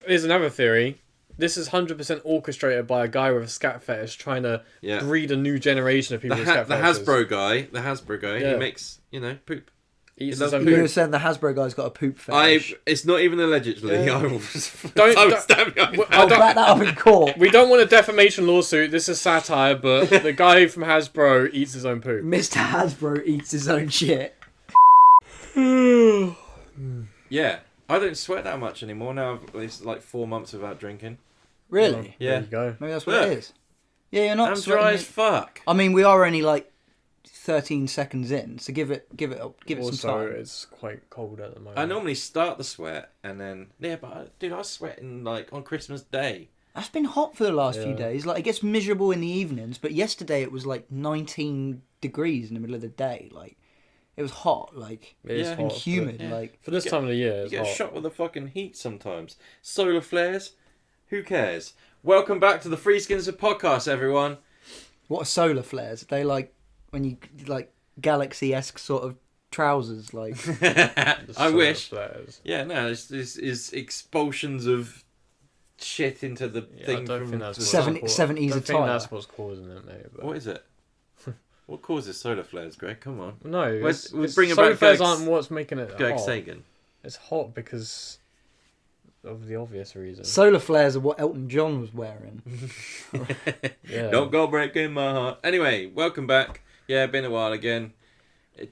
here's another theory. This is 100% orchestrated by a guy with a scat fetish trying to breed a new generation of people with scat fetishes. The Hasbro guy, he makes, poop. You were saying the Hasbro guy's got a poop fetish. It's not even allegedly. Yeah. I will I'll back that up in court. We don't want a defamation lawsuit. This is satire, but the guy from Hasbro eats his own poop. Mr. Hasbro eats his own shit. Yeah, I don't sweat that much anymore now. It's like 4 months without drinking. Really? Yeah. There you go. Maybe that's what it is. Yeah, you're not. I'm dry as fuck. I mean, we are only like 13 seconds in, so give it some time. Also, it's quite cold at the moment. I normally start the sweat and then I was sweating like on Christmas Day. That's been hot for the last few days. Like, it gets miserable in the evenings, but yesterday it was like 19 degrees in the middle of the day. Like, it was hot. Like, it's been humid. Like, for this time of the year, you get shot with the fucking heat sometimes. Solar flares. Who cares? Welcome back to the Threeskins Podcast, everyone. What are solar flares? Are they like when you like galaxy-esque sort of trousers? Like, I wish. Flares. Yeah, no, this is expulsions of shit into the thing. I don't think that's 70s attire. I think that's what's causing it, mate. But... What is it? What causes solar flares, Greg? Come on. No, we'll bring solar back flares aren't what's making it Greg hot. Sagan. It's hot because of the obvious reason. Solar flares are what Elton John was wearing. Don't go breaking my heart. Anyway, welcome back. Yeah, been a while again.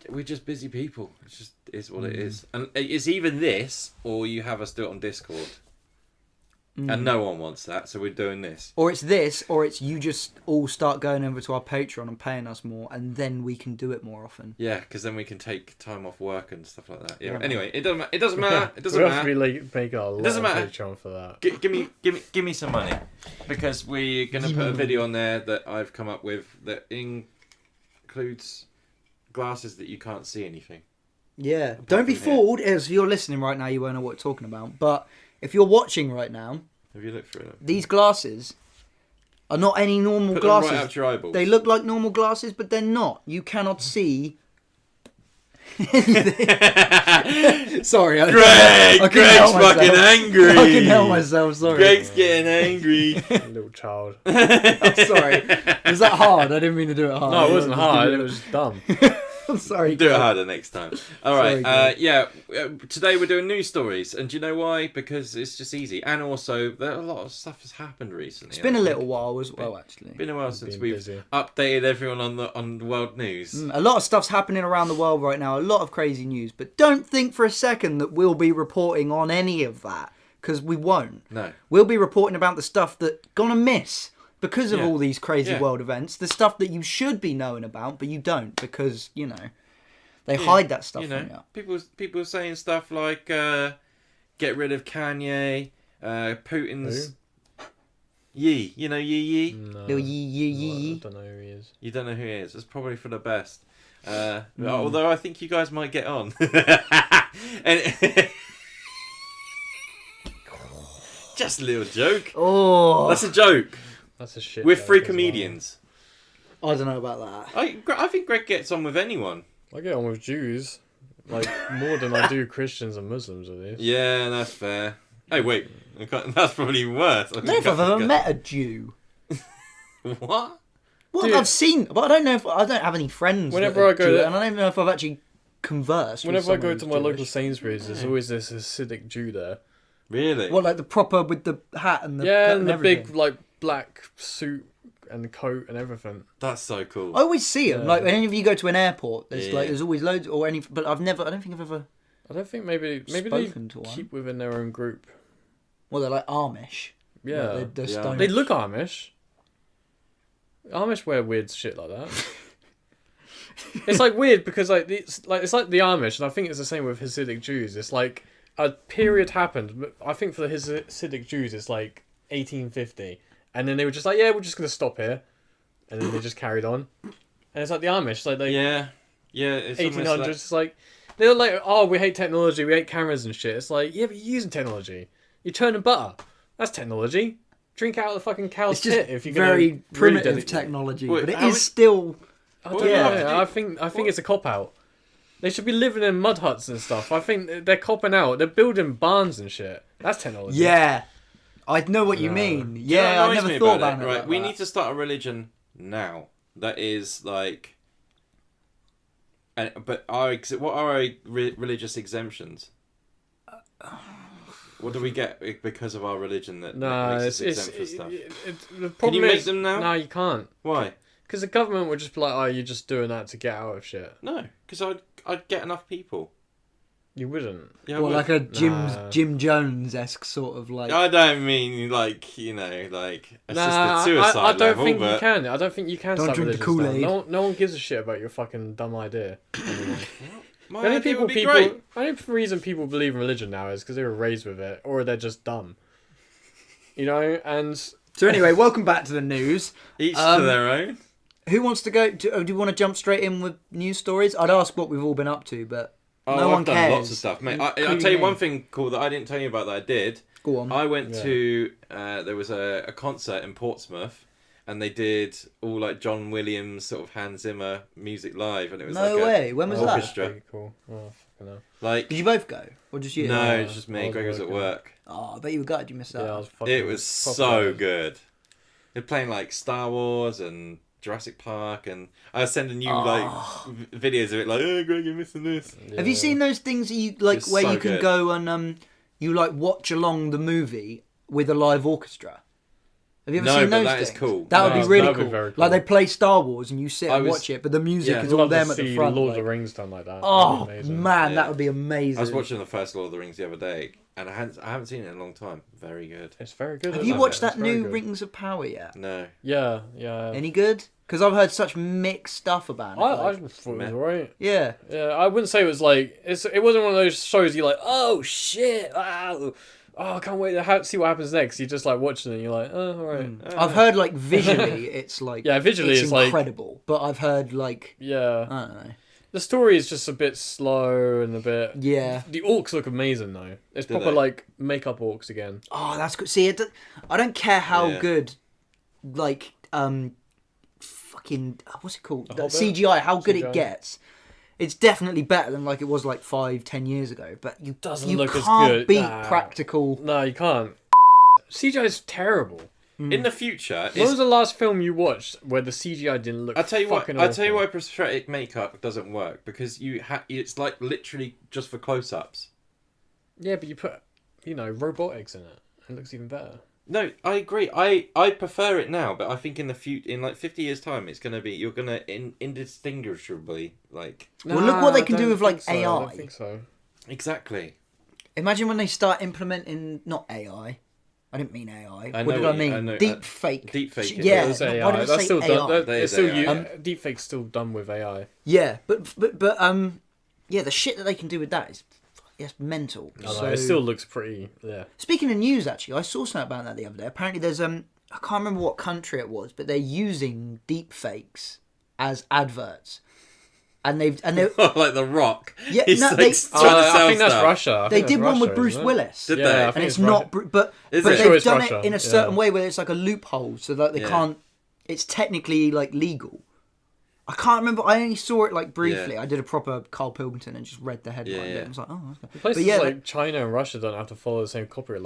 We're just busy people. It's just is what it is. And it's either this or you have us do it on Discord. And no one wants that, so we're doing this. Or it's this, or it's you just all start going over to our Patreon and paying us more, and then we can do it more often. Yeah, because then we can take time off work and stuff like that. Yeah. Anyway, it doesn't matter. It doesn't matter. It doesn't matter. We have to make a lot of Patreon for that. Give me some money, because we're gonna put a video on there that I've come up with that includes glasses that you can't see anything. Yeah. Don't be fooled. If you're listening right now, you won't know what we're talking about. But if you're watching right now, have you looked through them? These glasses are not any normal glasses. Them right out your eyeballs. They look like normal glasses, but they're not. You cannot see. Sorry, Greg's fucking angry. I can help myself. Sorry, Greg's getting angry. Little child. I'm sorry. Was that hard? I didn't mean to do it hard. No, it wasn't hard. It was dumb. I'm sorry. Do it harder next time. All right. Today we're doing news stories, and do you know why? Because it's just easy, and also a lot of stuff has happened recently. It's been a little while as well, actually. Been a while since we've updated everyone on the world news. A lot of stuff's happening around the world right now. A lot of crazy news, but don't think for a second that we'll be reporting on any of that, because we won't. No. We'll be reporting about the stuff that's gonna miss. Because of all these crazy world events, the stuff that you should be knowing about, but you don't, because, they hide that stuff from you. People are saying stuff like, get rid of Kanye, Putin's... Yee. You know Yee? No. Little Yee. I don't know who he is. You don't know who he is. It's probably for the best. Although I think you guys might get on. Just a little joke. Oh. That's a joke. That's a shit. We're three comedians. Well. I don't know about that. I think Greg gets on with anyone. I get on with Jews, like more than I do Christians and Muslims at least. Yeah, that's fair. Hey, wait, that's probably even worse. I don't know if I've ever met a Jew. What? Well, Dude. I've seen, but I don't know if I don't have any friends. Whenever I go, Jew, and I don't know if I've actually conversed. Whenever I go to my local Sainsbury's, there's always this Hasidic Jew there. Really? What, like the proper with the hat and the and the big like black suit and the coat and everything. That's so cool. I always see them. Like whenever you go to an airport, there's always loads or any. But I don't think I've ever. I don't think maybe they keep within their own group. Well, they're like Amish. Yeah, like they're they look Amish. Amish wear weird shit like that. It's like weird because it's like the Amish, and I think it's the same with Hasidic Jews. It's like a period happened. I think for the Hasidic Jews, it's like 1850, and then they were just like, yeah, we're just gonna stop here, and then they just carried on. And it's like the Amish, like it's 1800s. It's like they're like, oh, we hate technology, we hate cameras and shit. It's like, yeah, but you're using technology. You're churning butter. That's technology. Drink out of the fucking cow's tit if you're very primitive technology, but it is still. I don't know. I think it's a cop out. They should be living in mud huts and stuff. I think they're copping out. They're building barns and shit. That's technology. Yeah. I know what you mean. Yeah, I never thought about it. Right, we need to start a religion now. That is like, what are our religious exemptions? What do we get because of our religion that makes us exempt for stuff? The problem Can you make them now? No, you can't. Why? Because the government would just be like, "Oh, you're just doing that to get out of shit." No, because I'd get enough people. You wouldn't. Yeah, well, like a Jim Jones-esque sort of like. I don't mean like assisted suicide I don't think but... you can. I don't think you can. Don't start drink the religions now. Kool-Aid. No one gives a shit about your fucking dumb idea. My The idea would be great. The only reason people believe in religion now is because they were raised with it, or they're just dumb. You know, and so anyway, welcome back to the news. Each to their own. Who wants to go? Do you want to jump straight in with news stories? I'd ask what we've all been up to, but no one cares. I've done lots of stuff, mate. I'll tell you one thing cool that I didn't tell you about that I did. Go on. I went to there was a concert in Portsmouth, and they did all like John Williams sort of Hans Zimmer music live, and it was no like way. When was that? Orchestra. Pretty cool. Oh, fucking hell. Like, did you both go, or just you? No, it was just me. Greg was at work. Oh, I bet you were gutted you missed out. Yeah, it was so good. They're playing like Star Wars and Jurassic Park, and I was sending you like videos of it, like, "Oh, Greg, you're missing this." Yeah. Have you seen those things that you like where you can go and you like watch along the movie with a live orchestra? Have you ever seen those that things? is cool. That would be really cool. cool. Like they play Star Wars and you sit and watch it, but the music is all them at the front. Lord of the Rings done like that. Oh man, that would be amazing. I was watching the first Lord of the Rings the other day, and I haven't seen it in a long time. Very good. It's very good. Have you watched that new Rings of Power yet? No. Yeah. Any good? Because I've heard such mixed stuff about it. I thought it was alright. Yeah. Yeah, I wouldn't say it was like it wasn't one of those shows you're like, oh shit, I can't wait to see what happens next. You're just like watching it and you're like, oh, alright. I've heard like visually it's like visually it's incredible. Like, but I've heard like I don't know. The story is just a bit slow and a bit The orcs look amazing though. It's proper like makeup orcs again. Oh, that's good. See, I don't care how good like fucking what's it called? CGI, how good it gets. It's definitely better than like it was like 5-10 years ago, but you can't beat practical. No, you can't. CGI is terrible. In the future, when was the last film you watched where the CGI didn't look? I'll tell you why prosthetic makeup doesn't work, because it's like literally just for close-ups. Yeah, but you put robotics in it. It looks even better. No, I agree. I prefer it now, but I think in the future, in like 50 years' time, it's gonna be you're gonna indistinguishably like. Well, look what they can do with like AI. I don't think so. Exactly. Imagine when they start implementing not AI. I didn't mean AI. What did I mean? Deep fake. Deep fake. Yeah, AI. Why did I say AI? Deep fake's still done with AI. Yeah, but yeah, the shit that they can do with that is. Yes, mental. So, it still looks pretty. Yeah. Speaking of news, actually, I saw something about that the other day. Apparently, there's I can't remember what country it was, but they're using deep fakes as adverts, and they're like The Rock. Yeah, he's no, like I think that's Russia. They did one with Bruce Willis. Did they? And it's not, but they've done it in a certain way where it's like a loophole, so that they can't. It's technically like legal. I can't remember. I only saw it like briefly. I did a proper Carl Pilkington and just read the headline. Yeah. I was like, oh, okay. Places like China and Russia don't have to follow the same copyright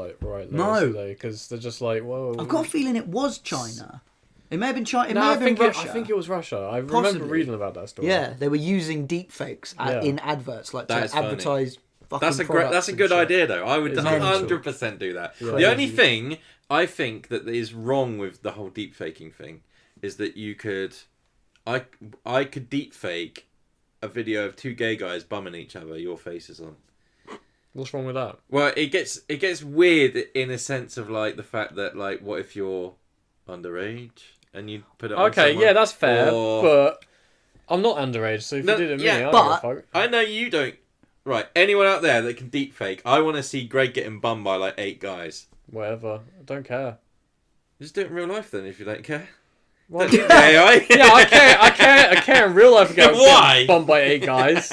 laws, because they're just like, whoa. I've got a feeling it was China. It may have been China. It may have been Russia. I think it was Russia. I remember reading about that story. Yeah, they were using deepfakes in adverts, like to advertise. That's a good idea, though. I would 100% do that. Yeah. The only thing I think that is wrong with the whole deepfaking thing is that you could. I could deep fake a video of two gay guys bumming each other. Your face is on. What's wrong with that? Well, it gets weird in a sense of like the fact that like, what if you're underage and you put it on someone? Yeah, that's fair. But I'm not underage, so if you did it me, I know you don't. Right, anyone out there that can deep fake? I want to see Greg getting bummed by like 8 guys. Whatever, I don't care. Just do it in real life then, if you don't care. Why? I care in real life. Get bumped by 8 guys.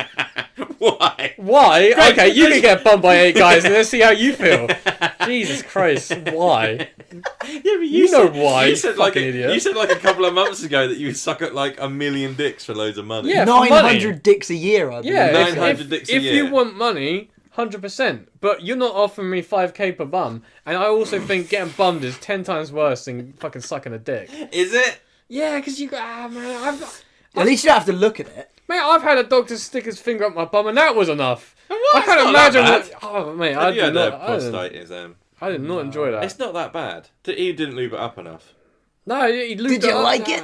Why? Greg, okay, you can get bumped by 8 guys and let's see how you feel. Jesus Christ, why? Yeah, but you know why, you said like idiot. You said like a couple of months ago that you would suck at like 1 million dicks for loads of money. Yeah, 900 dicks a year, I believe. Yeah, 900 dicks a year. If you want money, 100%. But you're not offering me 5k per bum, and I also think getting bummed is 10 times worse than fucking sucking a dick. Is it? Yeah, because you got man. At least you don't have to look at it. Mate, I've had a doctor stick his finger up my bum, and that was enough. What? I can't imagine what. Oh, mate, Have you had prostatitis? I did not enjoy that. It's not that bad. He didn't lube it up enough. No, he lubed Did it you up. like it?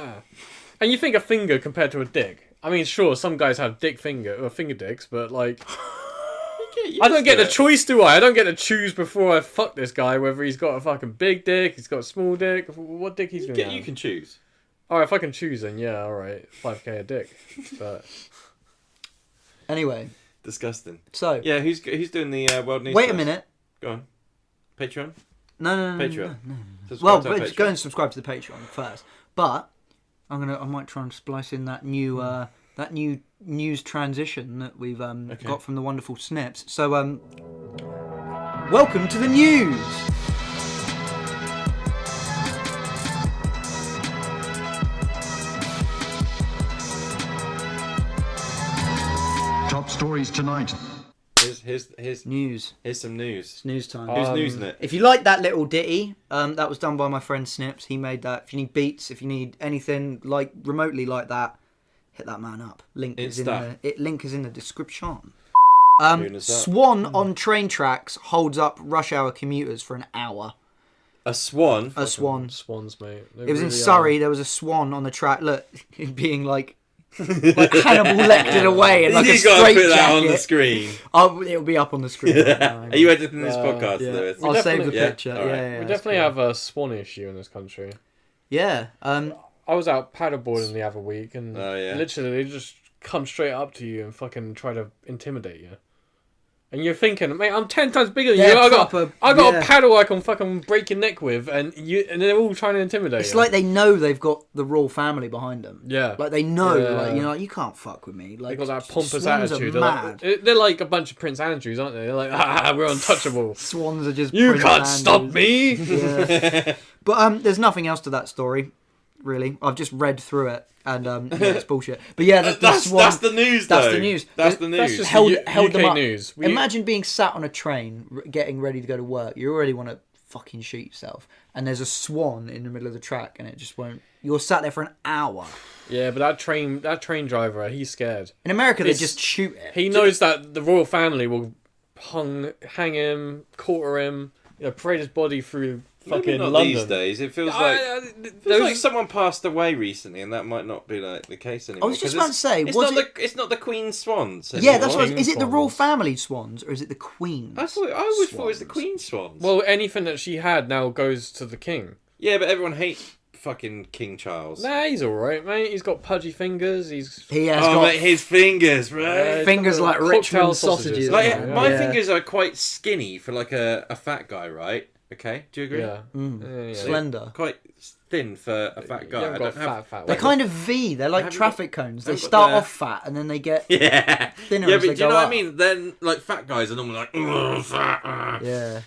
And you think a finger compared to a dick? I mean, sure, some guys have finger dicks, but like, I don't get the choice, do I? I don't get to choose before I fuck this guy whether he's got a fucking big dick, he's got a small dick, what dick he's gonna have. You can choose. Alright, if I can choose, then yeah, alright, 5k a dick. But anyway, disgusting. So yeah, who's doing the world news? Wait a minute. Go on. Patreon. No. Patreon. No. Well, but go and subscribe to the Patreon first. But I might try and splice in that new news transition that we've got from the wonderful Snips. So welcome to the news. Top stories tonight. Here's news. Here's some news. It's news time. Who's news in it? If you like that little ditty, that was done by my friend Snips. He made that. If you need beats, if you need anything like remotely like that, hit that man up. Link is in the description. Swan on train tracks holds up rush hour commuters for an hour. A swan? A swan. Swans, mate. It was in Surrey. There was a swan on the track. Look, being like Hannibal Lecter away in like a straight put that jacket. on the screen. It'll be up on the screen. Are you editing this podcast, yeah. Lewis? I'll save the picture. Right. Yeah, we definitely have a swan issue in this country. Yeah. I was out paddleboarding the other week, and literally they just come straight up to you and fucking try to intimidate you. And you're thinking, mate, I'm 10 times bigger than you. I got a paddle I can fucking break your neck with, and they're all trying to intimidate you. It's like they know they've got the royal family behind them. Yeah. Like they know, like you can't fuck with me. Like they got that pompous swans attitude. Are they're like a bunch of Prince Andrews, aren't they? They're like, we're untouchable. Swans are just you Prince can't Andrews. stop me. Yeah. But there's nothing else to that story, really. I've just read through it. And it's bullshit. But yeah, that's the news. That's the news. That's the news. That's just held UK them up. News. Imagine being sat on a train, getting ready to go to work. You already want to fucking shoot yourself, and there's a swan in the middle of the track, and it just won't. You're sat there for an hour. Yeah, but that train driver, he's scared. In America, they just shoot it. He knows that the royal family will hang him, quarter him, parade his body through. Fucking not London. These days. It feels like someone passed away recently, and that might not be like the case anymore. I was just about to say, it's not the Queen's swans anymore. Yeah, that's what. Is it the royal family swans or is it the Queen's? I always thought it was the Queen's swans. Well, anything that she had now goes to the king. Yeah, but everyone hates fucking King Charles. Nah, he's all right, mate. He's got pudgy fingers. He has got mate, his fingers, right? Fingers like Richmond sausages. Like my fingers are quite skinny for like a fat guy, right? Okay, do you agree? Yeah. Slender. Quite thin for a fat guy. I don't have fat. They're kind of V. They're like traffic cones. They start off fat and then they get thinner yeah, as but they do you know go what up. I mean? Then like fat guys are normally like fat. Yeah.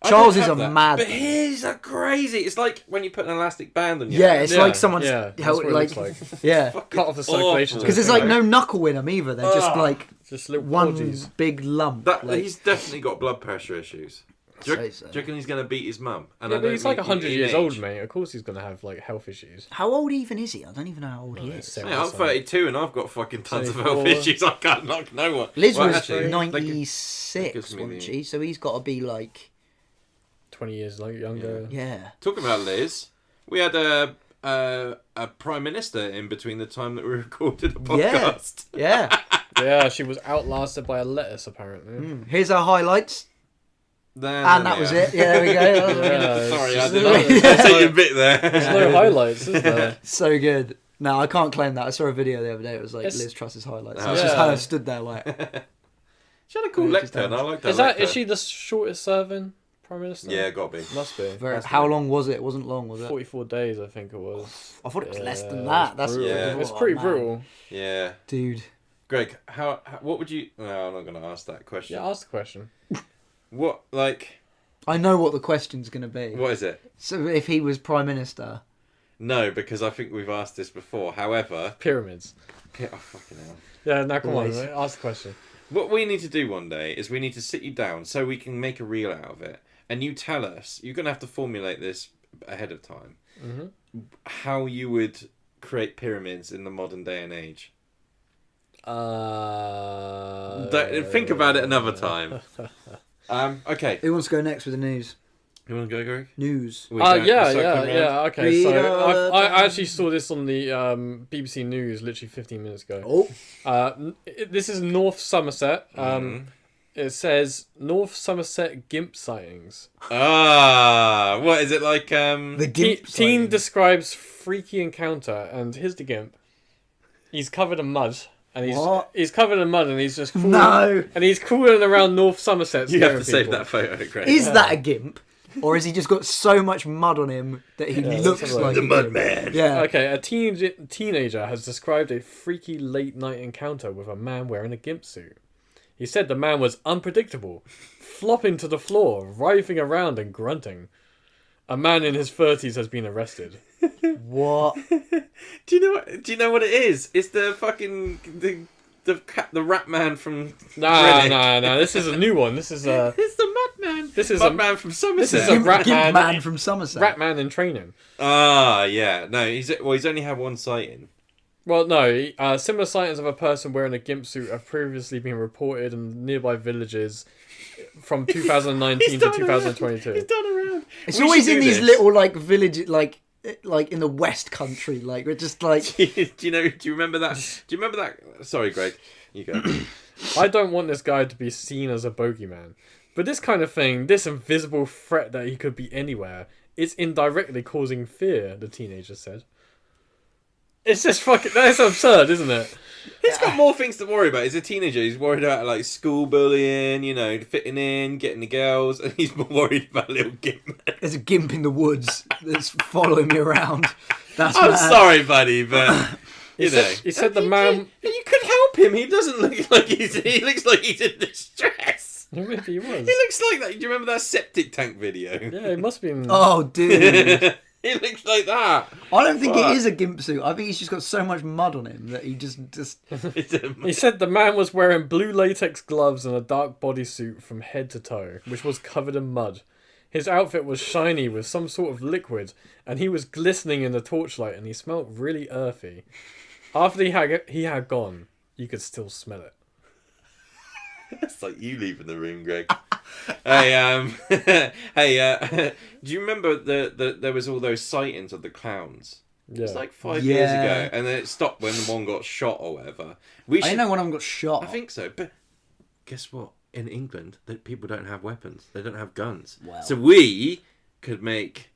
Charles is a mad. But his are crazy. It's like when you put an elastic band on your Yeah, head. it's like someone's that's held, what it like, looks like. yeah. Cut off the circulation. Because there's like no knuckle in them either. They're just like just little one podgies. big lump. He's definitely got blood pressure issues. Do you reckon he's going to beat his mum? And but he's like 100 years old, mate. Of course he's going to have like health issues. How old even is he? I don't even know how old he is. Mate, I'm 32 and I've got fucking tons of health issues. I can't knock no one. Liz was 96, wasn't she? So he's got to be like 20 years younger. Yeah. Talking about Liz, we had a prime minister in between the time that we recorded the podcast. Yeah. Yeah, she was outlasted by a lettuce apparently. Here's our highlights. And that was it. Yeah, there we go. Sorry, I didn't say a bit there. There's no highlights, is there? So good. No, I can't claim that. I saw a video the other day. It was like Liz Truss's highlights. It's just her stood there like. She had a cool lectern. I like that. Is she the shortest serving prime minister? Yeah, got to be. Must be. How long was it? It wasn't long, was it? 44 days, I think it was. I thought it was less than that. That's it's pretty brutal. Yeah, dude. Greg, what would you? No, I'm not going to ask that question. Yeah, ask the question. What I know what the question's going to be. What is it? So if he was prime minister. No, because I think we've asked this before. However, pyramids. Oh fucking hell. Yeah, now come on, mate. Ask the question. What we need to do one day is we need to sit you down so we can make a reel out of it, and you tell us. You're gonna have to formulate this ahead of time. How you would create pyramids in the modern day and age. Think about it another time. Okay. Who wants to go next with the news? You want to go, Greg? News. Yeah. Okay, so Read I actually saw this on the BBC News literally 15 minutes ago. This is North Somerset. It says North Somerset GIMP sightings. What is it like? The GIMP teen describes freaky encounter, and here's the GIMP. He's covered in mud. And he's covered in mud, and he's just crawling, and he's crawling around North Somerset. You have to save that photo, Greg. Is that a GIMP? Or has he just got so much mud on him that he looks like the mud man? Yeah. Okay, a teenager has described a freaky late-night encounter with a man wearing a GIMP suit. He said the man was unpredictable, flopping to the floor, writhing around and grunting. A man in his 30s has been arrested. What? Do you know what it is? It's the fucking the rat man from. No. This is a new one. This is It's the mud man. This is mud man from Somerset. This is a rat man from Somerset. Rat man in training. Yeah. No, he's only had one sighting. Well, no. Similar sightings of a person wearing a GIMP suit have previously been reported in nearby villages from 2019 to 2022. He's done around. It's always in these little villages, like in the West Country, we're just like. Do you remember that? Do you remember that? Sorry, Greg. You go. I don't want this guy to be seen as a bogeyman, but this kind of thing, this invisible threat that he could be anywhere, is indirectly causing fear. The teenager said. It's just fucking. That's absurd, isn't it? He's got more things to worry about. He's a teenager. He's worried about school bullying, fitting in, getting the girls, and he's more worried about a little gimp. There's a gimp in the woods that's following me around. I'm sorry, buddy, but he said the man. You could help him. He doesn't look like he looks like he's in distress. Maybe he was. He looks like that. Do you remember that septic tank video? Yeah, it must be. Oh, dude. He looks like that. I don't think it is a gimp suit. I think he's just got so much mud on him that he just. He said the man was wearing blue latex gloves and a dark bodysuit from head to toe, which was covered in mud. His outfit was shiny with some sort of liquid, and he was glistening in the torchlight, and he smelled really earthy. After he had gone, you could still smell it. It's like you leaving the room, Greg. Hey, do you remember there was all those sightings of the clowns? Yeah. It's like 5 years ago, and then it stopped when one got shot or whatever. I know one of them got shot. I think so, but guess what? In England, people don't have weapons. They don't have guns. Wow. So we could make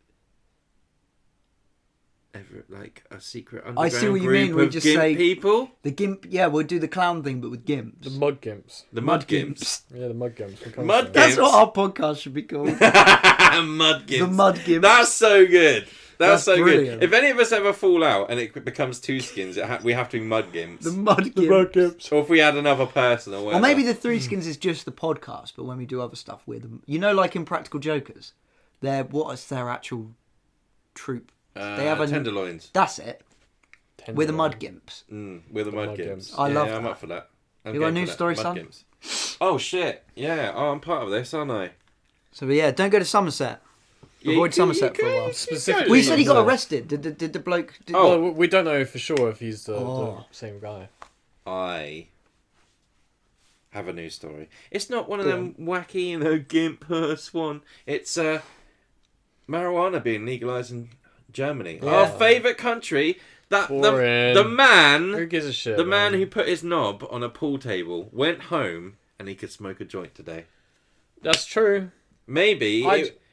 a secret underground I see what you group mean. We of just GIMP say people. The GIMP, we'll do the clown thing, but with GIMPs. The mud GIMPs. The mud GIMPs. Yeah, the mud GIMPs. Mud GIMPs. That's what our podcast should be called. Mud GIMPs. The mud GIMPs. That's so good. That's so brilliant. good. If any of us ever fall out and it becomes two skins, we have to be mud GIMPs. The mud GIMPs. The mud GIMPs. Or if we add another person or whatever. Or maybe the Threeskins is just the podcast, but when we do other stuff with them, like in Practical Jokers, what is their actual troupe? They have Tenderloins. That's it. We're the mud GIMPs. We're the mud GIMPs. I love that. I'm up for that. You got a news story, son? GIMPs. Oh shit! Yeah. Oh, I'm part of this, aren't I? So don't go to Somerset. Avoid Somerset for a while. Specifically, we said he got arrested. Did the bloke? Well, we don't know for sure if he's the same guy. I have a news story. It's not one of them wacky, GIMP Swan. It's marijuana being legalized in Germany, our favourite country. The man who gives a shit? The man who put his knob on a pool table went home and he could smoke a joint today. That's true. Maybe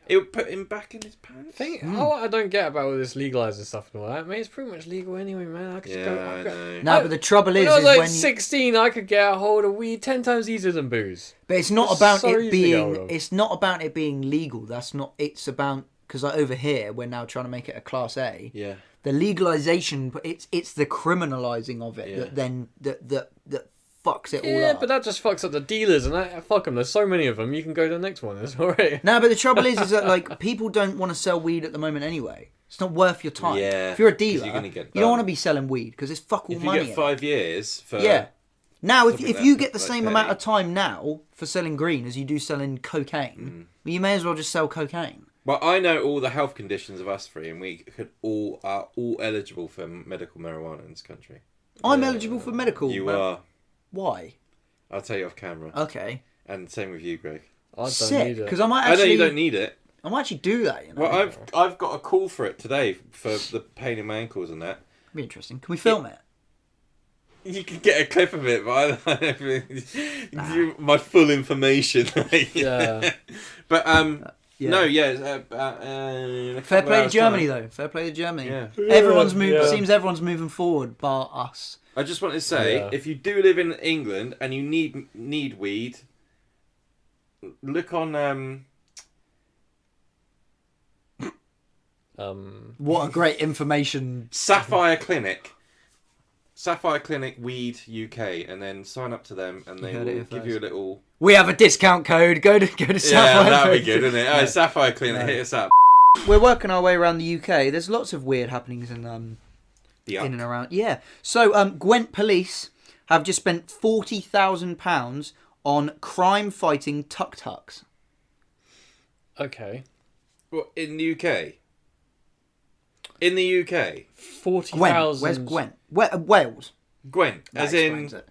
it would put him back in his pants. I don't get about all this legalising stuff and all that. I mean, it's pretty much legal anyway, man. I could just go. I know. No, but the trouble is, when I was like 16, I could get a hold of weed 10 times easier than booze. But it's not about it being. It's not about it being legal. That's not. It's about because over here we're now trying to make it a Class A. Yeah. The legalization, it's the criminalizing of it that fucks it all up. Yeah, but that just fucks up the dealers, and fuck them. There's so many of them. You can go to the next one. It's alright. No, but the trouble is that people don't want to sell weed at the moment anyway. It's not worth your time. Yeah, if you're a dealer, you don't want to be selling weed because it's fuck all money. If you get 5 years for Now, if you get the same amount of time now for selling green as you do selling cocaine, well, you may as well just sell cocaine. Well, I know all the health conditions of us three, and we are all eligible for medical marijuana in this country. I'm eligible for medical. You are. Why? I'll tell you off camera. Okay. And same with you, Greg. I don't Sick, need it. because I might actually. I know you don't need it. I might actually do that. You know. Well, I've got a call for it today for the pain in my ankles and that. Be interesting. Can we film it? You can get a clip of it, but I don't give my full information. Yeah. But Yeah. no, yeah. Fair play to Germany, though. Fair play to Germany. Yeah. Everyone's moving. Seems everyone's moving forward, bar us. I just want to say, if you do live in England and you need weed, look on What a great information. Sapphire Clinic Weed UK, and then sign up to them, and they will give you a little. We have a discount code. Go to Sapphire. Yeah, that'd be good, isn't it? Oh, Sapphire Clinic, hit us up. We're working our way around the UK. There's lots of weird happenings in and around. Yeah. So Gwent Police have just spent £40,000 on crime-fighting tuk-tuks. Okay. What, in the UK? In the UK? 40,000. Where's Gwent? Wales. Gwent, as in, it.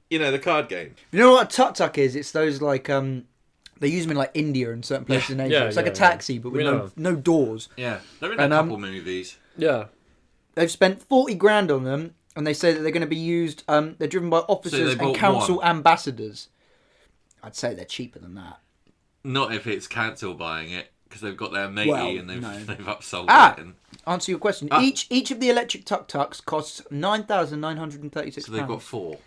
you know, the card game. You know what a tuk-tuk is? It's those like they use them in like India and certain places in Asia. It's like a taxi, but with no doors. Yeah, they're in a couple movies. Yeah. They've spent 40 grand on them, and they say that they're going to be used. They're driven by officers and council ambassadors. I'd say they're cheaper than that. Not if it's council buying it, because they've got their matey and they've upsold it. And... Answer your question. Each of the electric tuk-tuks costs £9,936. So they've got 4.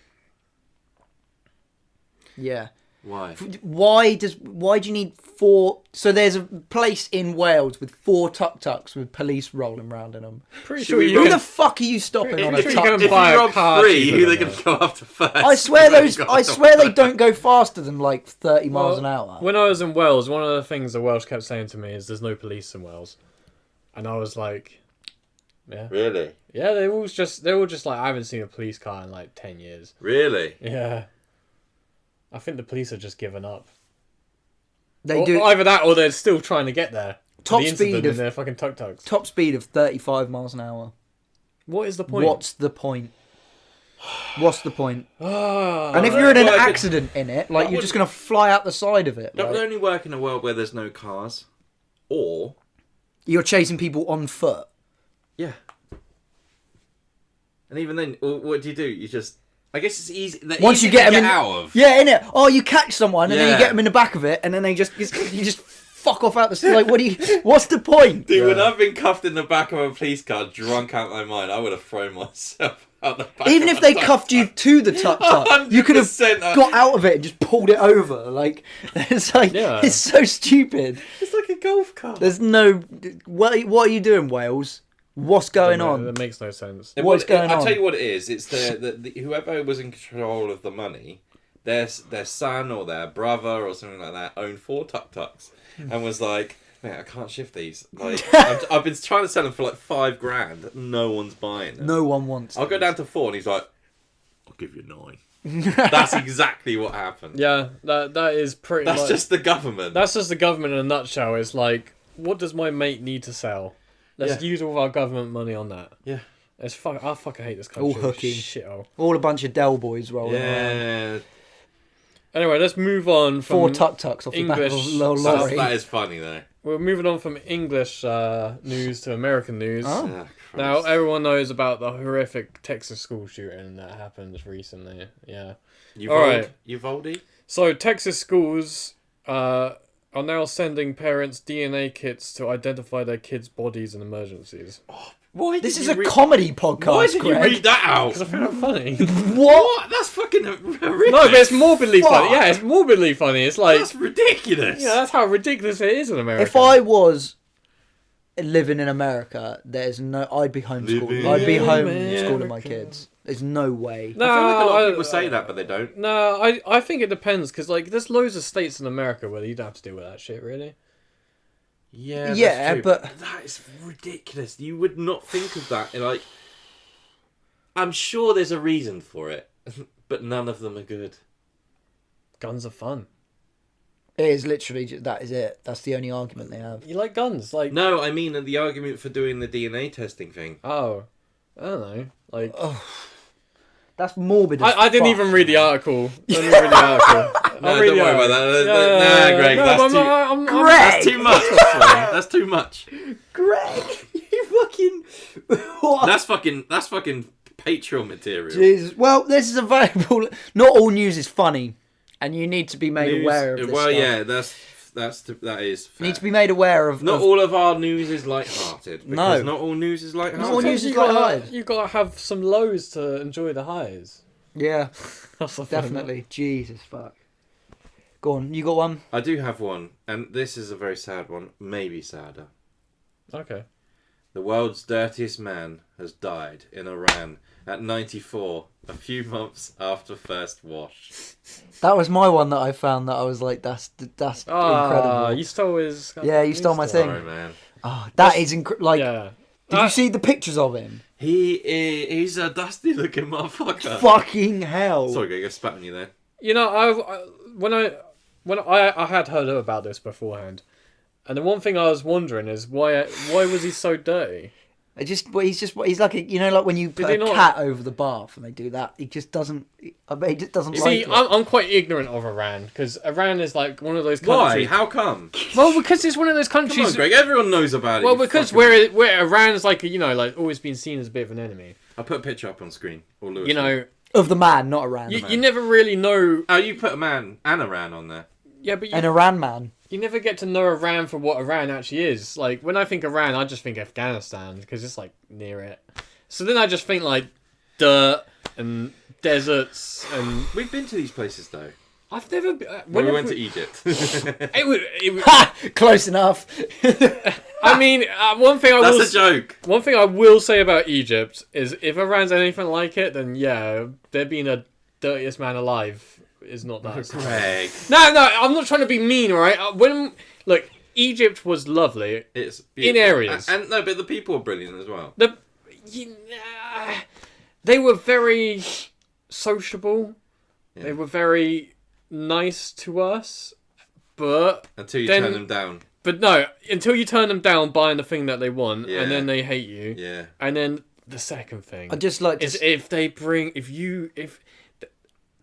Yeah. Why? Why do you need 4? So there's a place in Wales with 4 tuk-tuks with police rolling around in them. Pretty sure Who the fuck are you stopping on a tuk-tuk? If you rob 3, who are they going to go after first? I swear they don't go faster than like 30 miles an hour. When I was in Wales, one of the things the Welsh kept saying to me is there's no police in Wales. And I was like, yeah. Really? Yeah, they're all just like, I haven't seen a police car in like 10 years. Really? Yeah. I think the police are just given up. They do either that or they're still trying to get there. Top speed of their fucking tuk-tuks. Top speed of 35 miles an hour. What is the point? What's the point? And if you're in an accident in it, like you're just going to fly out the side of it. That would only work in a world where there's no cars, or you're chasing people on foot. Yeah. And even then, what do? You just... I guess it's easy. Once you get them out of. Yeah, innit? Oh, you catch someone and then you get them in the back of it, and then you just fuck off out the like. What's the point? Dude, when I've been cuffed in the back of a police car, drunk out of my mind, I would have thrown myself out the back. Even if they cuffed you to the tuk-tuk, you could have got out of it and just pulled it over. Like it's like it's so stupid. It's like a golf cart. There's no. What are you doing, Wales? What's going on? That makes no sense. What's going on? I'll tell you what it is. It's the whoever was in control of the money, their son or their brother or something like that owned 4 tuk-tuks and was like, mate, I can't shift these. Like I've been trying to sell them for like $5 grand. No one's buying them. No one wants. I'll go down to 4, and he's like, I'll give you 9. That's exactly what happened. Yeah, that is pretty. That's just the government. That's just the government in a nutshell. It's like, what does my mate need to sell? Let's use all of our government money on that. Yeah. I fucking hate this country. All hooky. Shit-o. All a bunch of Del boys rolling around. Anyway, let's move on from 4 tuk-tuks off English, the back of a little lorry. That is funny, though. We're moving on from English news to American news. Oh. Now, everyone knows about the horrific Texas school shooting that happened recently. Yeah. Uvalde? So, Texas schools... are now sending parents DNA kits to identify their kids' bodies in emergencies. Oh, this is a comedy podcast, Why did you read that out? Because I found it funny. What? That's fucking horrific. No, but it's morbidly funny. Yeah, it's morbidly funny. It's like... That's ridiculous. Yeah, that's how ridiculous it is in America. If I was living in America, I'd be homeschooling. I'd be homeschooling my kids. There's no way. No, I feel like a lot of people say that, but they don't. No, I think it depends, because like there's loads of states in America where you don't have to deal with that shit, really. Yeah, yeah, but that is ridiculous. You would not think of that. Like, I'm sure there's a reason for it, but none of them are good. Guns are fun. It is literally that is it. That's the only argument they have. You like guns, like No, I mean the argument for doing the DNA testing thing. oh, I don't know, like That's morbid. I didn't even read the article. Don't read the article. No, don't worry about that. Nah, Greg, that's too much. That's too much. Greg, you fucking. What? That's fucking Patreon material. Jesus. Well, this is a valuable. Not all news is funny, and you need to be made aware of this Well, stuff. yeah, that is. Fair. You need to be made aware of. Not all of our news is light-hearted. No. Not all news is light-hearted. Not all news is light-hearted. You've got to have some lows to enjoy the highs. Yeah, That's the definitely. Jesus fuck. Go on, you got one? I do have one, and this is a very sad one. Maybe sadder. Okay. The world's dirtiest man has died in Iran at 94, a few months after first wash. That was my one that I found that I was like, that's incredible. You stole his. Yeah, you stole my thing. Sorry, man. Oh, that is like. Yeah. Did you see the pictures of him? He's a dusty looking motherfucker. Fucking hell! Sorry, Greg, I spat on you there. You know, when I had heard about this beforehand, and the one thing I was wondering is why was he so dirty? He's like like when you put a cat over the bath and they do that. He just doesn't. I bet he just doesn't like it. I'm quite ignorant of Iran because Iran is like one of those countries. Why? How come? Well, because it's one of those countries. Come on, Greg. Everyone knows about it. Well, because where Iran's like like always been seen as a bit of an enemy. I'll put a picture up on screen. Or Lewis of the man, not Iran. You never really know. Oh, you put a man and Iran on there. Yeah, but an Iran man. You never get to know Iran for what Iran actually is. Like, when I think Iran, I just think Afghanistan, because it's, like, near it. So then I just think, like, dirt and deserts and... We've been to these places, though. I've never been... When we went to Egypt. Close enough. I mean, one thing That's a joke. One thing I will say about Egypt is if Iran's anything like it, then, yeah, there being a dirtiest man alive... is not that. Greg. No, I'm not trying to be mean, right? Look, Egypt was lovely. It's in areas, and no, but the people were brilliant as well. They were very sociable. Yeah. They were very nice to us, but until you turn them down. But no, until you turn them down buying the thing that they want, and then they hate you. Yeah. And then the second thing, I just like is if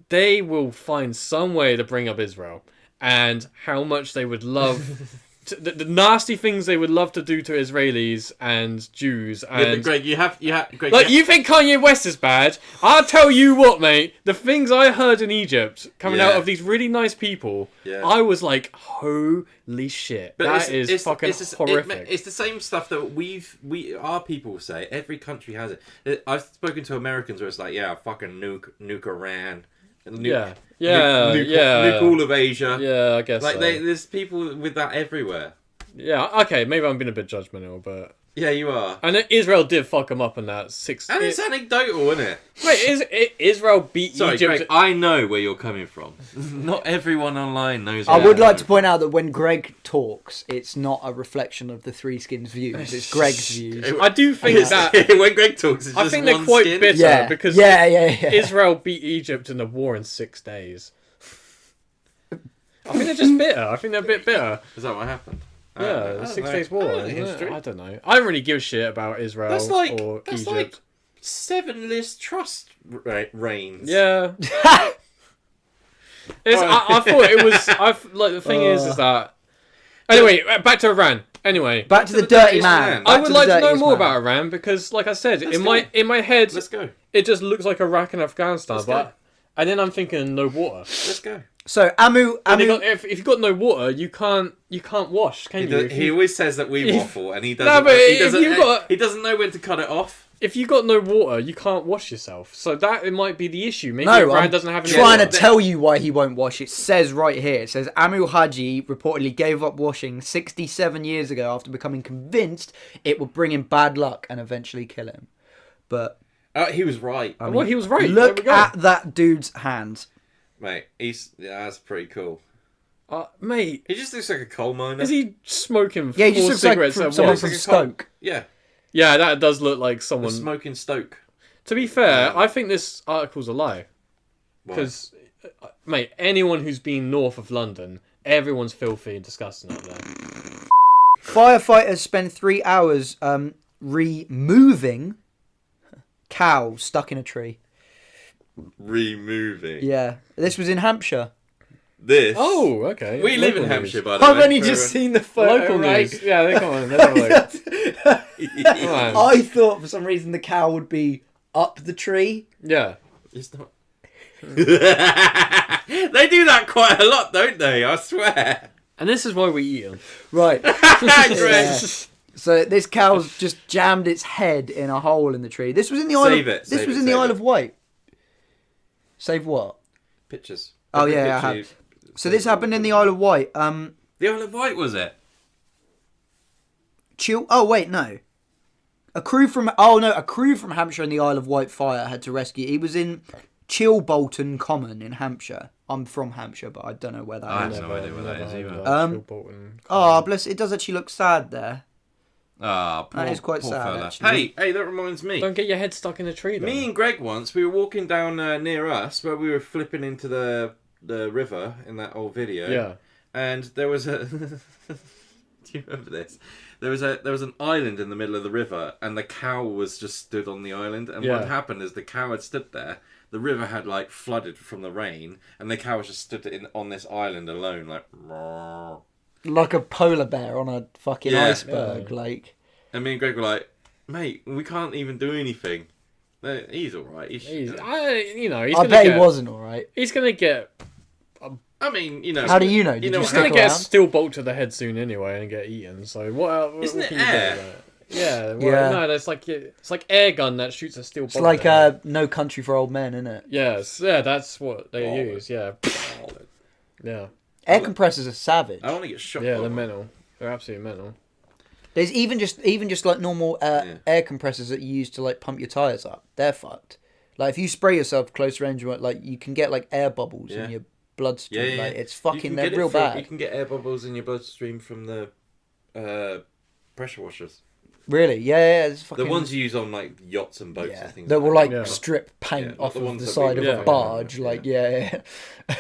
they will find some way to bring up Israel and how much they would love the nasty things they would love to do to Israelis and Jews. And yeah, but Greg, you have Greg. Like, you think Kanye West is bad? I'll tell you what, mate. The things I heard in Egypt coming out of these really nice people, I was like, holy shit, but that is fucking horrific. It's the same stuff that our people say. Every country has it. I've spoken to Americans where it's like, yeah, fucking nuke Iran. Nuke all of Asia. Yeah, I guess. Like there's people with that everywhere. Yeah, okay, maybe I'm being a bit judgmental, but yeah, you are. And Israel did fuck them up in that And it's anecdotal, isn't it? Wait, Israel beat Egypt? Greg, I know where you're coming from. Not everyone online knows. I would like to point out that when Greg talks, it's not a reflection of the Threeskins views. It's Greg's views. I do think that when Greg talks, it's just I think they're quite skin. bitter because Israel beat Egypt in the war in 6 days. I think they're just bitter. I think they're a bit bitter. Is that what happened? Yeah, the 6 days war. I don't know. I don't really give a shit about Israel or Egypt. Like 7 Liz Truss reigns. Yeah. I thought it was. The thing is that. Anyway, back to Iran. Anyway, back to the dirty man. I would like to know more about Iran because, like I said, in my head, let's go. It just looks like Iraq and Afghanistan, and then I'm thinking no water. Let's go. So Amu, if you've got no water, you can't wash, can you? He always says that we waffle, and he doesn't. He doesn't know when to cut it off. If you got no water, you can't wash yourself. So it might be the issue. Maybe Iran doesn't have any water. I'm trying to tell you why he won't wash. It says right here. It says Amu Haji reportedly gave up washing 67 years ago after becoming convinced it would bring him bad luck and eventually kill him. But he was right. He was right. Look at that dude's hands. Mate, that's pretty cool. Mate, he just looks like a coal miner. Is he smoking? Yeah, he just looks cigarettes like someone from Stoke. Yeah, that does look like someone smoking Stoke. To be fair, I think this article's a lie. Because, mate, anyone who's been north of London, everyone's filthy and disgusting out there. Firefighters spend 3 hours removing cow stuck in a tree. Removing? Yeah. This was in Hampshire. This? Oh, okay. We live in Hampshire, by the way. I've only just seen the photo, Local right? news. Yeah, come on. Come on. I thought for some reason the cow would be up the tree. Yeah. It's not. They do that quite a lot, don't they? I swear. And this is why we eat them. Right. Great. Yeah. So this cow's just jammed its head in a hole in the tree. This was in the Isle of Wight. Save what? Pictures. Oh yeah, I have. So this happened in the Isle of Wight. The Isle of Wight, was it? Oh wait, no. A crew from Hampshire and the Isle of Wight fire had to rescue. He was in Chilbolton Common in Hampshire. I'm from Hampshire, but I don't know where that is. I have no idea where that is either. Oh, bless. It does actually look sad there. Ah, poor, that is quite sad. fella. Actually. Hey, that reminds me. Don't get your head stuck in a tree. Then. Me and Greg once, we were walking down near us where we were flipping into the river in that old video. Yeah. And there was a. Do you remember this? There was an island in the middle of the river, and the cow was just stood on the island. And what happened is the cow had stood there. The river had like flooded from the rain, and the cow was just stood on this island alone, like a polar bear on a fucking iceberg. Like. And me and Greg were like, "Mate, we can't even do anything." He's all right. I bet he wasn't all right. He's gonna get. I mean, you know. How do you know? He's gonna get a steel bolt to the head soon anyway and get eaten. So what? Isn't what it can air? You do yeah. No, it's like air gun that shoots a steel bolt. It's like No Country for Old Men, isn't it? Yes, yeah, that's what they use. Yeah, yeah. Air compressors are savage. I want to get shot. Yeah, they're mental. They're absolutely mental. There's even just like normal air compressors that you use to like pump your tires up. They're fucked. Like if you spray yourself close range, like you can get like air bubbles in your bloodstream. Like it's fucking. They're real bad. You can get air bubbles in your bloodstream from the pressure washers. Really? Yeah. It's fucking... The ones you use on like yachts and boats and things. That will like that. strip paint off of the that side of a barge. Yeah.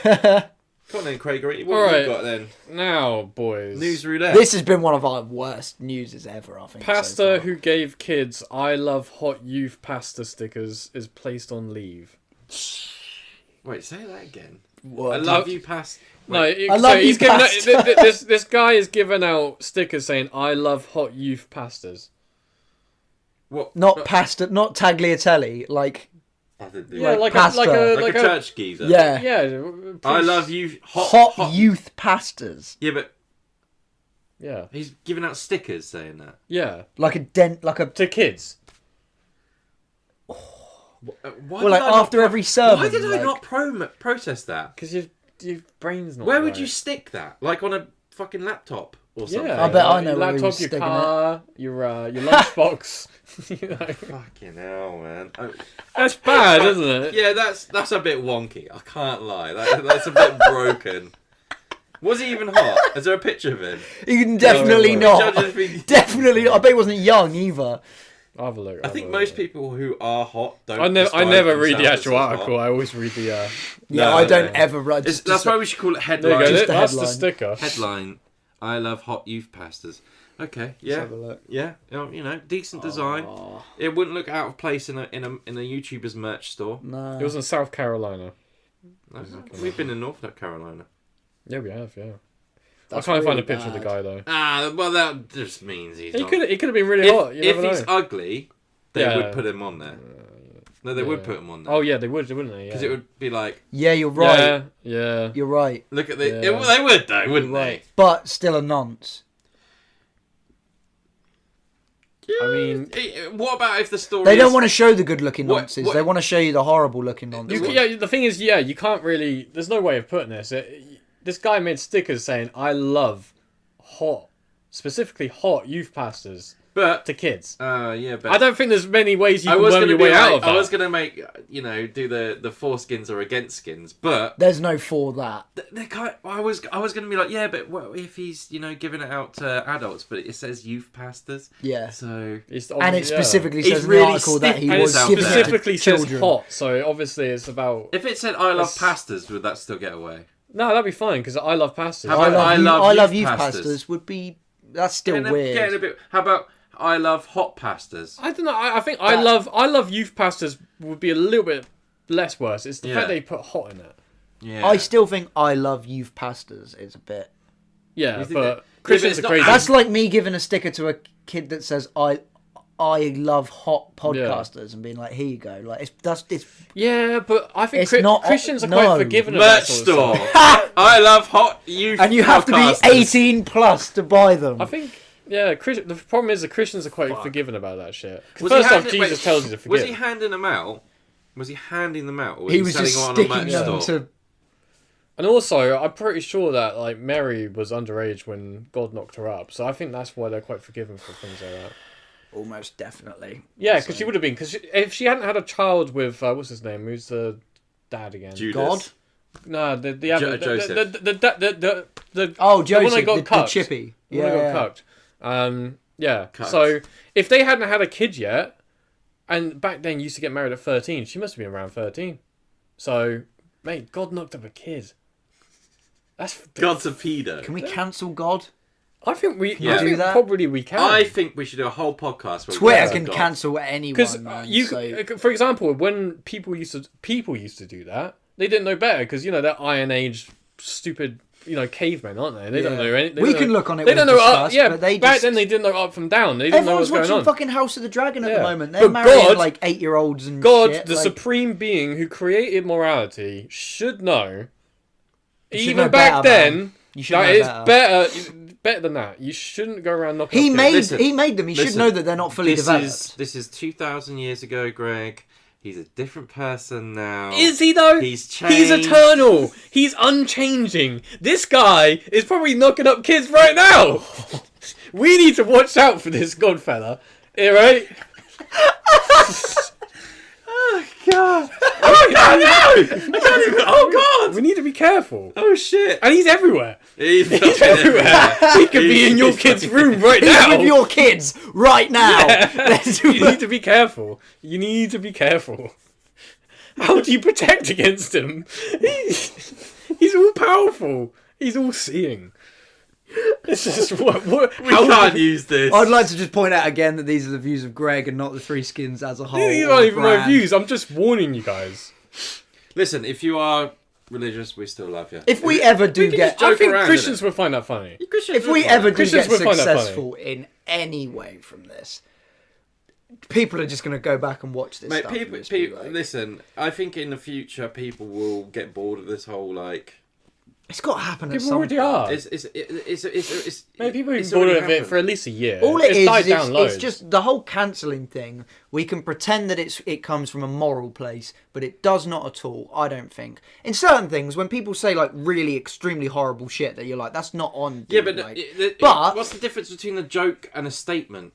Come on then, Craig. What have you got then? Now, boys. News roulette. This has been one of our worst newses ever, I think. Pastor who gave kids "I love hot youth" pasta stickers is placed on leave. Wait, say that again. What? I love you, pastor. No, this guy is giving out stickers saying "I love hot youth pastas." What? Not pasta, not tagliatelle, like. Yeah, like a church geezer. Yeah. I love you. Hot youth pastas. Yeah, but. Yeah. He's giving out stickers saying that. Yeah. To kids. After every sermon. Why did I not protest that? Because your brain's not. Where would you stick that? Like on a fucking laptop or something? I bet I know where laptop, your car, your lunchbox. Fucking hell, man. That's bad, isn't it? Yeah, that's a bit wonky. I can't lie. That's a bit broken. Was he even hot? Is there a picture of him? You can definitely not. Definitely not. I bet he wasn't young either. I'll have a look. I think most people who are hot don't. I never read the actual article. I always read the. I don't ever read. That's why we should call it headline. That's the sticker. Headline: I love hot youth pastas. Okay, yeah, have a look. Yeah, decent design. It wouldn't look out of place in a YouTuber's merch store. No, it was in South Carolina. No, we've been in North Carolina. Yeah, we have. Yeah. I can't find a picture of the guy though. Well, that just means he's. He could have been really hot. If he's ugly, they would put him on there. No, they would put him on there. Oh yeah, they would, wouldn't they? Because it would be like. Yeah, you're right. Yeah. You're right. Look at the. Yeah. They would though, wouldn't they? But still a nonce. I mean, what about if the story? They don't want to show the good-looking nonces. They want to show you the horrible-looking nonces. The thing is, you can't really. There's no way of putting this. This guy made stickers saying "I love hot," specifically hot youth pastas. But to kids. Yeah, but I don't think there's many ways you can worm your way out of that. I was gonna make do the foreskins or against skins, but there's no for that. I was gonna be like, yeah, but what if he's giving it out to adults, but it says youth pastors. Yeah. So and it specifically says in really the article that he was giving specifically it to says children. hot. So obviously it's about. If it said I love pastors, would that still get away? No, that'd be fine because I love pastors. I love youth pastors would be. That's still weird. How about I love hot pastors? I don't know. I think I love youth pastors would be a little bit less worse. It's the fact they put hot in it. Yeah. I still think I love youth pastors is a bit. Yeah, but Christians are crazy. That's like me giving a sticker to a kid that says I love hot podcasters and being like, here you go. Like it's. Yeah, but I think Christians are no. quite forgiving of merch that sort of store. stuff. I love hot youth. And you have to be 18 plus to buy them. I think. Yeah, the problem is the Christians are quite forgiving about that shit. First off, Jesus tells you to forgive. Was he handing them out? Was he handing them out? Or was he was just sticking them to. And also, I'm pretty sure that like Mary was underage when God knocked her up, so I think that's why they're quite forgiving for things like that. Almost definitely. Yeah, because she would have been. Because if she hadn't had a child with what's his name, who's the dad again? Judas. God. No, Joseph. The oh, Joseph, the one that got cucked. The chippy. The one that got cucked. Yeah. Cucked. So if they hadn't had a kid yet, and back then you used to get married at 13, she must have been around 13. So, mate, God knocked up a kid. God's a pedo. Can we cancel God? I think we do that. Probably we can. I think we should do a whole podcast where Twitter can cancel anyone. Because for example, when people used to do that, they didn't know better because they're Iron Age stupid cavemen, aren't they? They don't know anything. We can look on it. They don't know up. Yeah, but they back then they didn't know up from down. They didn't know what was going on. Everyone's watching fucking House of the Dragon at the moment. They're marrying like 8-year-olds and God, shit. the supreme being who created morality, should know. Even back then, you should know it's better than that. You shouldn't go around knocking. He made them. He should know that they're not fully developed. This is 2,000 years ago, Greg. He's a different person now. Is he though? He's changed. He's eternal. He's unchanging. This guy is probably knocking up kids right now. We need to watch out for this Godfather. Yeah, right? Oh god! Oh no! Oh god! We need to be careful. Oh shit! And he's everywhere. He's everywhere. He could be in your kid's room right now. He's with your kids right now. Yeah. You need to be careful. You need to be careful. How do you protect against him? He's all powerful. He's all seeing. This is what we can't use this. I'd like to just point out again that these are the views of Greg and not the Threeskins as a whole. These aren't even my views. I'm just warning you guys. Listen, if you are religious, we still love you. If we ever do get, I think Christians will find that funny. If we ever do get successful in any way from this, people are just going to go back and watch this. Mate, stuff people, listen. I think in the future, people will get bored of this whole like. It's got to happen at some point. People already are. It's Maybe people have been bored of it for at least a year. All it is, it's just the whole cancelling thing. We can pretend that it comes from a moral place, but it does not at all, I don't think. In certain things, when people say like really extremely horrible shit that you're like, that's not on. Yeah, but what's the difference between a joke and a statement?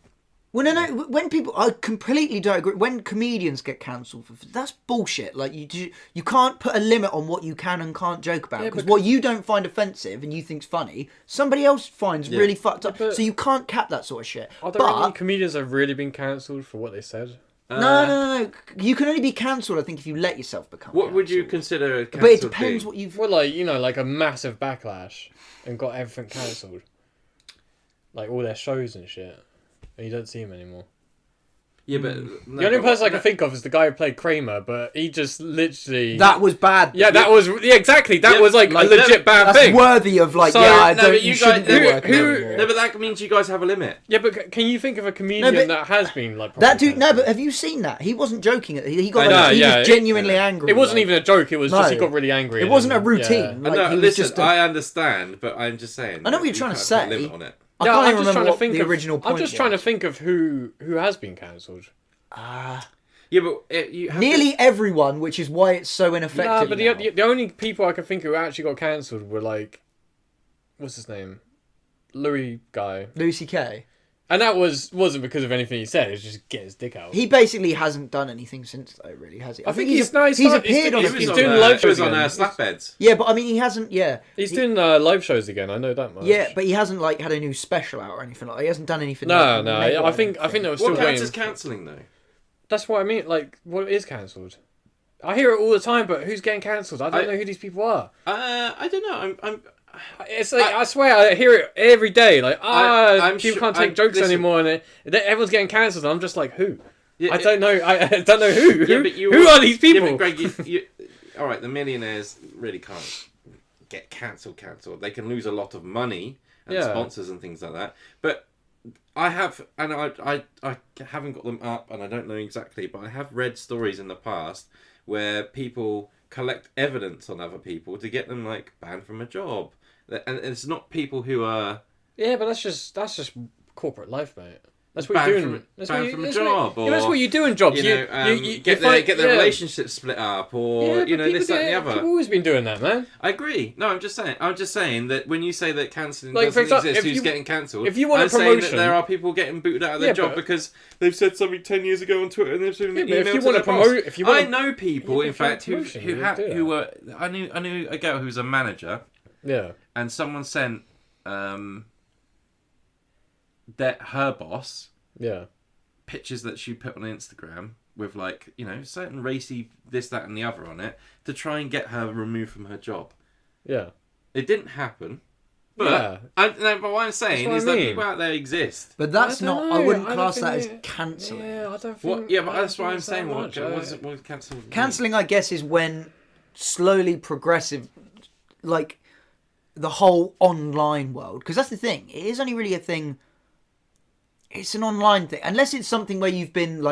Well, no. When people, I completely don't agree. When comedians get cancelled, that's bullshit. Like you can't put a limit on what you can and can't joke about because what you don't find offensive and you think's funny, somebody else finds really fucked up. So you can't cap that sort of shit. Are there any comedians that have really been cancelled for what they said? No. You can only be cancelled, I think, if you let yourself become. What would you consider a cancelled? But it depends what you've. Well, like a massive backlash and got everything cancelled, like all their shows and shit. And you don't see him anymore. Yeah, but the only person I can think of is the guy who played Kramer, but he just literally that was bad. Yeah, that was exactly. That was like a legit bad that's thing. Worthy of like you shouldn't be working anymore. No, but that means you guys have a limit. Yeah, but can you think of a comedian that has been like that dude? No, but have you seen that? He wasn't joking. He got he was genuinely angry. It wasn't even a joke. It was just he got really angry. It wasn't a routine. No, listen, I understand, but I'm just saying. I know what you're trying to say. Limit on it. I'm just trying to think of the original point. I'm just trying to think of who has been cancelled. Yeah, but nearly everyone, which is why it's so ineffective. Nah, but the only people I can think of who actually got cancelled were like, what's his name, Louis C.K. And that wasn't because of anything he said. It was just get his dick out. He basically hasn't done anything since, though, really, has he? I think he's appeared on a few. He's doing live shows on again. Slapbeds. Yeah, but I mean, he hasn't. Yeah, he's doing live shows again. I know that much. Yeah, but he hasn't like had a new special out or anything like that. He hasn't done anything. No. I think they were still waiting. What counts as cancelling though? That's what I mean. Like, what is cancelled? I hear it all the time, but who's getting cancelled? I don't know who these people are. I don't know. It's like I swear I hear it every day. Like people can't take jokes anymore, and everyone's getting cancelled. And I'm just like, who? Yeah, I don't know. I don't know who. Who are these people? Yeah, but Greg, all right. The millionaires really can't get cancelled. They can lose a lot of money and sponsors and things like that. But I have, and I haven't got them up, and I don't know exactly, but I have read stories in the past where people collect evidence on other people to get them like banned from a job. And it's not people who are... Yeah, but that's just corporate life, mate. That's what you're doing. Banned from a job. Or, that's what you do in jobs. You get their relationship split up, or this, that, and the other. People always been doing that, man. I agree. No, I'm just saying that when you say that cancelling doesn't exist, who's getting cancelled? If you want I'm a promotion, saying that there are people getting booted out of their job because they've said something 10 years ago on Twitter and they've sent an email to their boss. I know people, in fact, who were. I knew a girl who was a manager. Yeah. And someone sent her boss pictures that she put on Instagram with like, certain racy this, that and the other on it to try and get her removed from her job. Yeah. It didn't happen. But, but what I'm saying is that people out there exist. But that's not... I wouldn't class that as cancelling. Yeah, I don't think... but that's what I'm saying. What cancelling? Cancelling, I guess, is when slowly progressive... Like... the whole online world, because that's the thing, it is only really a thing, it's an online thing, unless it's something where you've been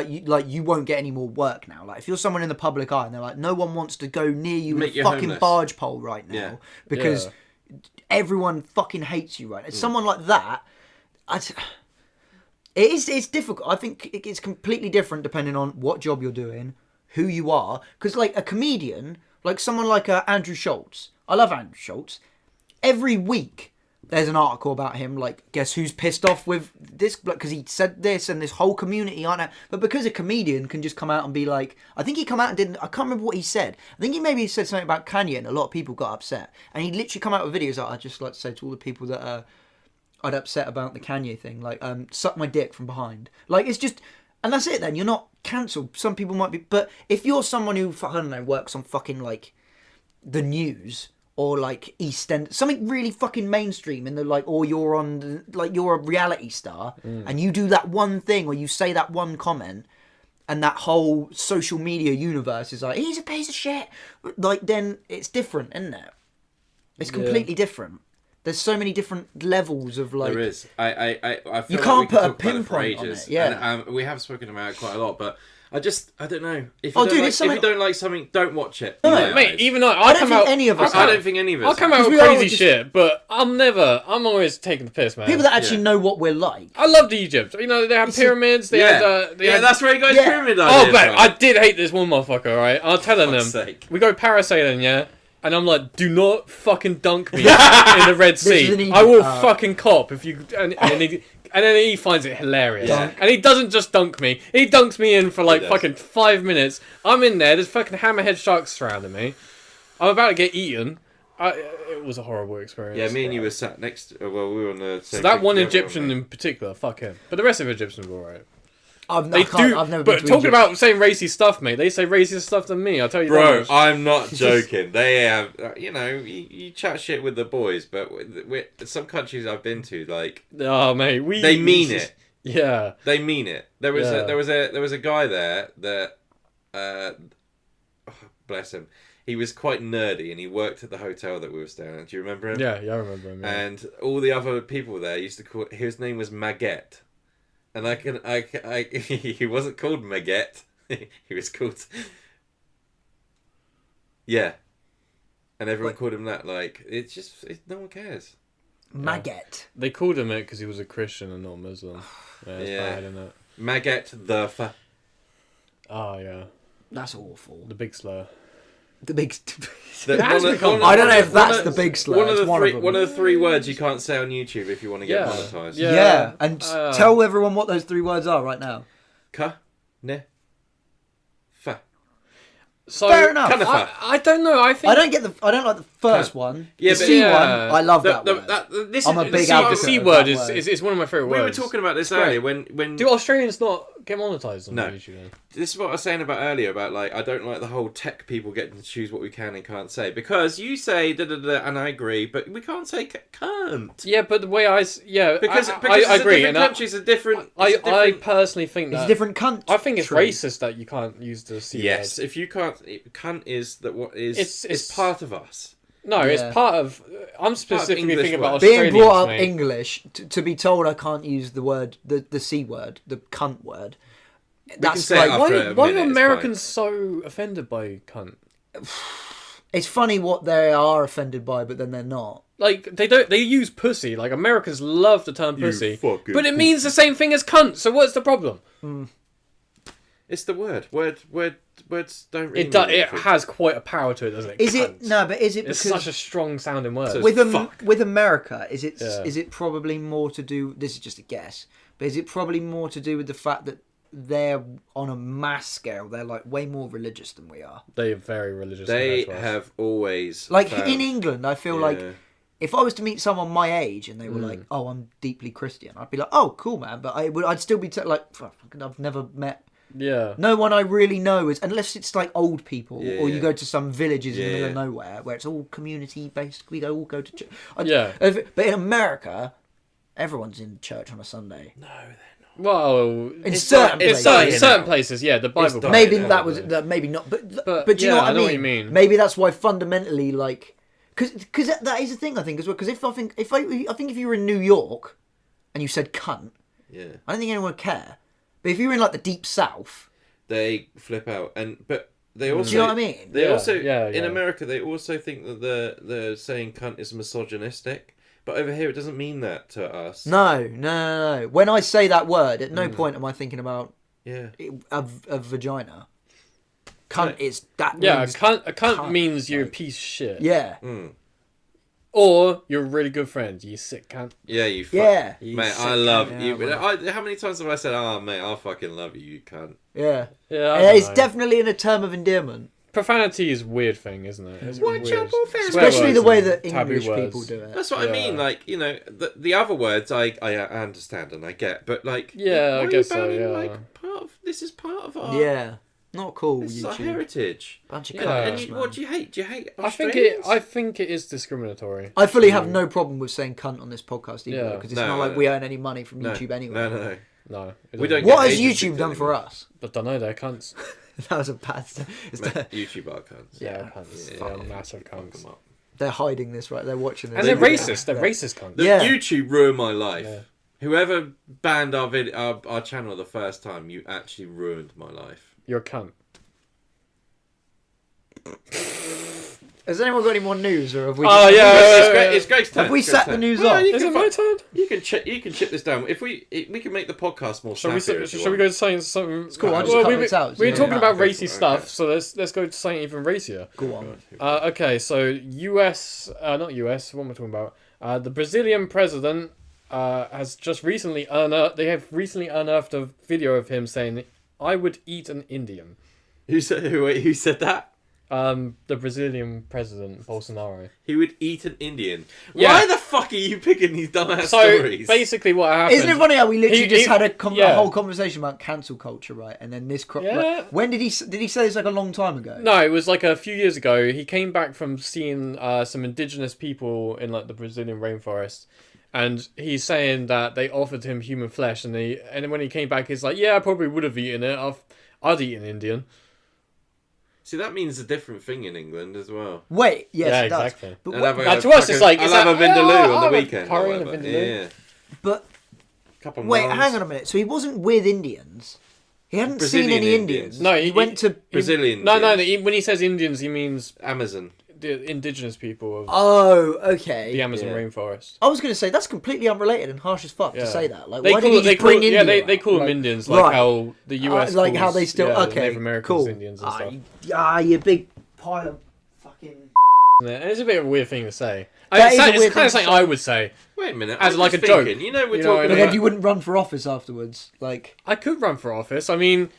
you won't get any more work now. Like if you're someone in the public eye and they're like, no one wants to go near you with a fucking homeless barge pole right now because everyone fucking hates you right now. Someone like that, it's difficult. I think it's completely different depending on what job you're doing, who you are, because like a comedian, like someone like Andrew Schultz, I love Andrew Schultz. Every week, there's an article about him, like, guess who's pissed off with this, because he said this, and this whole community aren't... But because a comedian can just come out and be like... I think he come out and didn't... I can't remember what he said. I think he maybe said something about Kanye, and a lot of people got upset. And he literally come out with videos like, I'd just like to say to all the people that I'd upset about the Kanye thing, like, suck my dick from behind. Like, it's just... And that's it then, you're not cancelled. Some people might be... But if you're someone who, I don't know, works on fucking, like, the news... or like EastEnd, something really fucking mainstream in the like, or you're on like you're a reality star and you do that one thing or you say that one comment and that whole social media universe is like, he's a piece of shit. Like then it's different, isn't it? It's completely different. There's so many different levels of like. There is. I feel you like can't we put could a talk about it for pinpoint on ages. it. Yeah, and, we have spoken about it quite a lot, but. I don't know. If you don't like something, don't watch it. No, mate. Even I don't think any of us. I don't think any of us. I'll come out with crazy shit, but I'm always taking the piss, man. People that actually know what we're like. I loved Egypt. They had pyramids. They had. That's where you guys pyramid ideas. Oh, man, I did hate this one motherfucker. Right, I'm telling them. We go parasailing, yeah. And I'm like, do not fucking dunk me in the Red Sea. I will fucking cop if you. And then he finds it hilarious. Dunk. And he doesn't just dunk me. He dunks me in for like fucking 5 minutes. I'm in there. There's fucking hammerhead sharks surrounding me. I'm about to get eaten. It was a horrible experience. Yeah, me and you were sat next... we were on the same... So that one Egyptian in particular, fuck him. But the rest of Egyptians were alright. I've never been to talking Egypt. about saying racist stuff, mate. They say racist stuff to me. I'll tell you that. Bro, I'm not joking. They have, you chat shit with the boys, but some countries I've been to, like, oh mate, they mean it. Yeah, they mean it. There was a guy there that, bless him. He was quite nerdy, and he worked at the hotel that we were staying at. Do you remember him? Yeah, I remember him. Yeah. And all the other people there used to call his name was Maguette. And he wasn't called Maguette. He was called... Yeah. And everyone called him that. Like, no one cares. Maguette. They called him it because he was a Christian and not Muslim. Yeah, it's bad, isn't it? Maguette the... Oh, yeah. That's awful. The big slur. The big. I don't know if that's the big slur. One of the three words you can't say on YouTube if you want to get monetized. Yeah, and tell everyone what those 3 words are right now. Ka, ne, fa. So, fair enough. I don't know. I think I don't like the first one. Yeah, the C one. I love that word. I'm a big advocate. The C word is one of my favourite words. We were talking about this earlier when do Australians not get monetized on YouTube? Then? This is what I was saying about earlier about like I don't like the whole tech people getting to choose what we can and can't say because you say da da da and I agree, but we can't say can't. Yeah, but the way because I agree. Different countries are different. I personally think that it's a different cunt. I think it's racist that you can't use the C word. Yes, if you can't, cunt is that what is it's part of us. No, it's part of. I'm specifically thinking about being Australians, brought up mate. English to be told I can't use the word, the C word, the cunt word. That's like why are Americans so offended by cunt? It's funny what they are offended by, but then they're not. Like they use pussy. Like Americans love the term pussy, but it means the same thing as cunt. So what's the problem? It's the word. Words don't really. It has quite a power to it, doesn't it? Is cunt. it no? But is it because it's such a strong sounding word? So with America, is it probably more to do? This is just a guess, but is it probably more to do with the fact that they're on a mass scale? They're like way more religious than we are. They are very religious. They have always like in England. I feel like if I was to meet someone my age and they were like, "Oh, I'm deeply Christian," I'd be like, "Oh, cool, man," but I'd still be like, "I've never met." Yeah. No one I really know is, unless it's like old people, or you go to some villages in the middle of nowhere where it's all community based. We all go to church. But in America, everyone's in church on a Sunday. No, they're not. Well, in certain places, yeah, the Bible. Maybe that was maybe not, but do you know what I mean? What you mean? Maybe that's why fundamentally, like, because that is the thing I think as well. Because if I think if you were in New York and you said cunt, I don't think anyone would care. But if you're in like the deep south, they flip out, but they also. Do you know what I mean? They also in America they also think that the saying cunt is misogynistic, but over here it doesn't mean that to us. No. When I say that word, at no point am I thinking about a vagina. Cunt is that. Yeah, a cunt means you're a piece of shit. Yeah. Or you're a really good friend, you sick cunt. Yeah, you fuck. Yeah. Mate, I love you. How many times have I said, "Oh, mate, I fucking love you cunt." Yeah. Yeah, it's definitely in a term of endearment. Profanity is a weird thing, isn't it? It's weird. Especially the way that English people do it. That's what I mean. Like, you know, the other words I understand and I get, but like, I guess so. Yeah. Like, this is part of our. Yeah. Not cool. This is our heritage. Bunch of cunts, and what do you hate? Do you hate I think it is discriminatory. I fully have no problem with saying cunt on this podcast either, because it's not like we earn any money from YouTube anyway. No. We don't. What has YouTube done for us? I don't know. They're cunts. That was a bad. YouTube are cunts. Yeah, cunts. They're massive cunts. They're hiding this, right? They're watching this. And they're racist. They're racist cunts. YouTube ruined my life. Yeah. Whoever banned our channel the first time, you actually ruined my life. You're a cunt. Has anyone got any more news, or have we? It's Greg's turn. Have we set the news up? Is it my turn? You can chip this down. If we can make the podcast more. Shall we go to something? It's cool. We're talking about racy stuff, so let's go to something even racier. Go on. Okay, so not US. What am I talking about? The Brazilian president has just recently unearthed a video of him saying, "I would eat an Indian." Who said that? The Brazilian president, Bolsonaro. He would eat an Indian. Yeah. Why the fuck are you picking these dumbass stories? So basically what happened... Isn't it funny how we literally just had a whole conversation about cancel culture, right? And then this... when did he say this like a long time ago? No, it was like a few years ago. He came back from seeing some indigenous people in like the Brazilian rainforest. And he's saying that they offered him human flesh. And then when he came back, he's like, yeah, I probably would have eaten it. I'd eat an Indian. See, that means a different thing in England as well. Wait, yes, yeah, it does. Exactly. But to us, it's like... I'll have a vindaloo on the weekend. Curry and a vindaloo. Yeah. But... hang on a minute. So he wasn't with Indians? He hadn't seen any Indians? No, he went to... Brazilian. No. When he says Indians, he means... Amazon. The indigenous people of okay. the Amazon rainforest. I was going to say that's completely unrelated and harsh as fuck to say that. Like, why did he just bring India? Yeah, they call them Indians, like how the US like how they still Native Americans Indians and stuff. You big pile of It's a bit of a weird thing to say. It's kind of something I would say. Wait a minute. As like a joke. You know, we're You know talking what I But mean? then you wouldn't run for office afterwards. Like, I could run for office. I mean,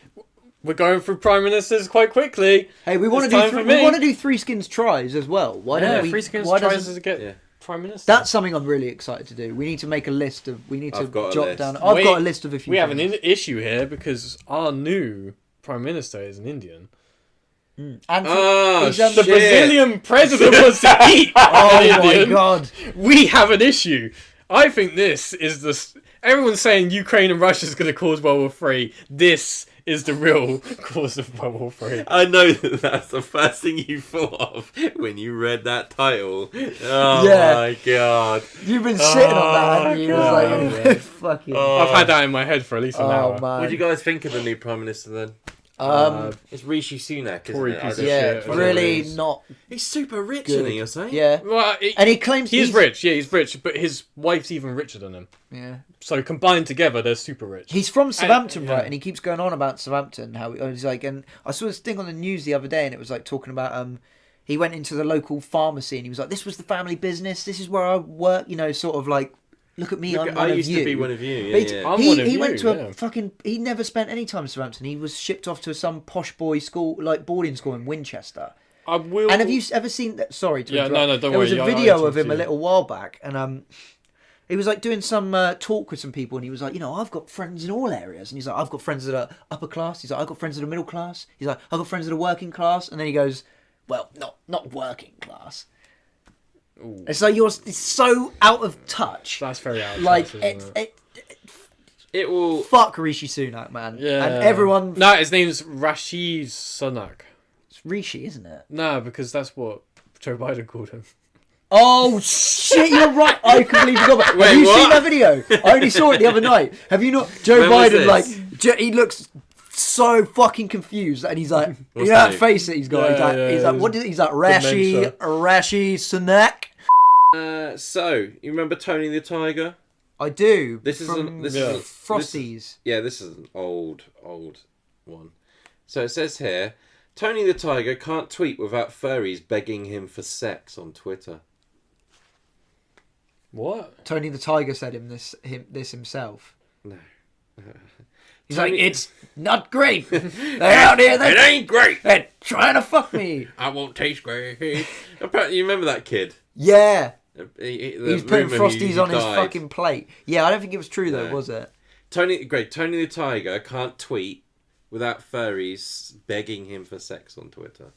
we're going through prime ministers quite quickly. hey, we want to do Threeskins tries as well. Why don't we? Threeskins Why tries doesn't to get prime minister. That's something I'm really excited to do. We need to make a list of. We need to I've got a jot list. down. I've got a list of a few. We have an things. issue here because our new prime minister is an Indian. And Oh, he's, The shit. Brazilian president wants to eat oh an my Indian. god! We have an issue. I think this is the. Everyone's saying Ukraine and Russia is going to cause World War III. This is the real cause of World War III. I know that's the first thing you thought of when you read that title. Oh Yeah. my god. You've been sitting on that, haven't you? God. It's like, fucking. I've had that in my head for at least an hour. man. What do you guys think of the new Prime Minister then? It's Rishi Sunak, isn't Tory it? piece of yeah, shit, whatever really it is. not He's super rich, good. isn't he, you're saying? Yeah, Well, and he claims he's rich. Yeah, he's rich, but his wife's even richer than him. Yeah, So combined together, they're super rich. he's from Southampton, yeah. right? And he keeps going on about Southampton. How he's like, and I saw this thing on the news the other day, and it was like talking about he went into the local pharmacy and he was like, "This was the family business. This is where I work." You know, sort of like, look at me, I'm one I of used you. to be one of you. But Yeah, I'm he one of he you, went to yeah. a fucking. He never spent any time in Southampton. He was shipped off to some posh boy school, like boarding school in Winchester. I will. And have you ever seen that? Sorry to Yeah, interrupt. no, don't There was worry, a I'll video interrupt of him a you. little while back, and he was like doing some talk with some people, and he was like, I've got friends in all areas, and he's like, I've got friends that are upper class. He's like, I've got friends that are middle class. He's like, I've got friends that are working class, and then he goes, well, not working class. Ooh. It's like it's so out of touch. That's very out. Like Isn't it will. fuck Rishi Sunak, man. Yeah. And everyone. No, his name's Rashid Sunak. It's Rishi, isn't it? No, because that's what Joe Biden called him. Oh shit! You're right. I completely forgot. Have Wait, you what? seen that video? I only saw it the other night. Have you not? Joe When was Biden, this? like, he looks so fucking confused, and he's like, What's you know the that name? face that he's got. Yeah, he's yeah, like, what? He's like Rashi Sunak. So you remember Tony the Tiger? I do. This is from Frosties. This is an old one. So it says here, Tony the Tiger can't tweet without furries begging him for sex on Twitter. What? Tony the Tiger said this himself. No. He's Tony- like, it's not great. They're out here. It ain't great. They're trying to fuck me. I won't taste great. Apparently, you remember that kid? Yeah. He He was putting rumour he Frosties on his died. fucking plate. Yeah, I don't think it was true though, No. was it? Tony the Tiger can't tweet without furries begging him for sex on Twitter.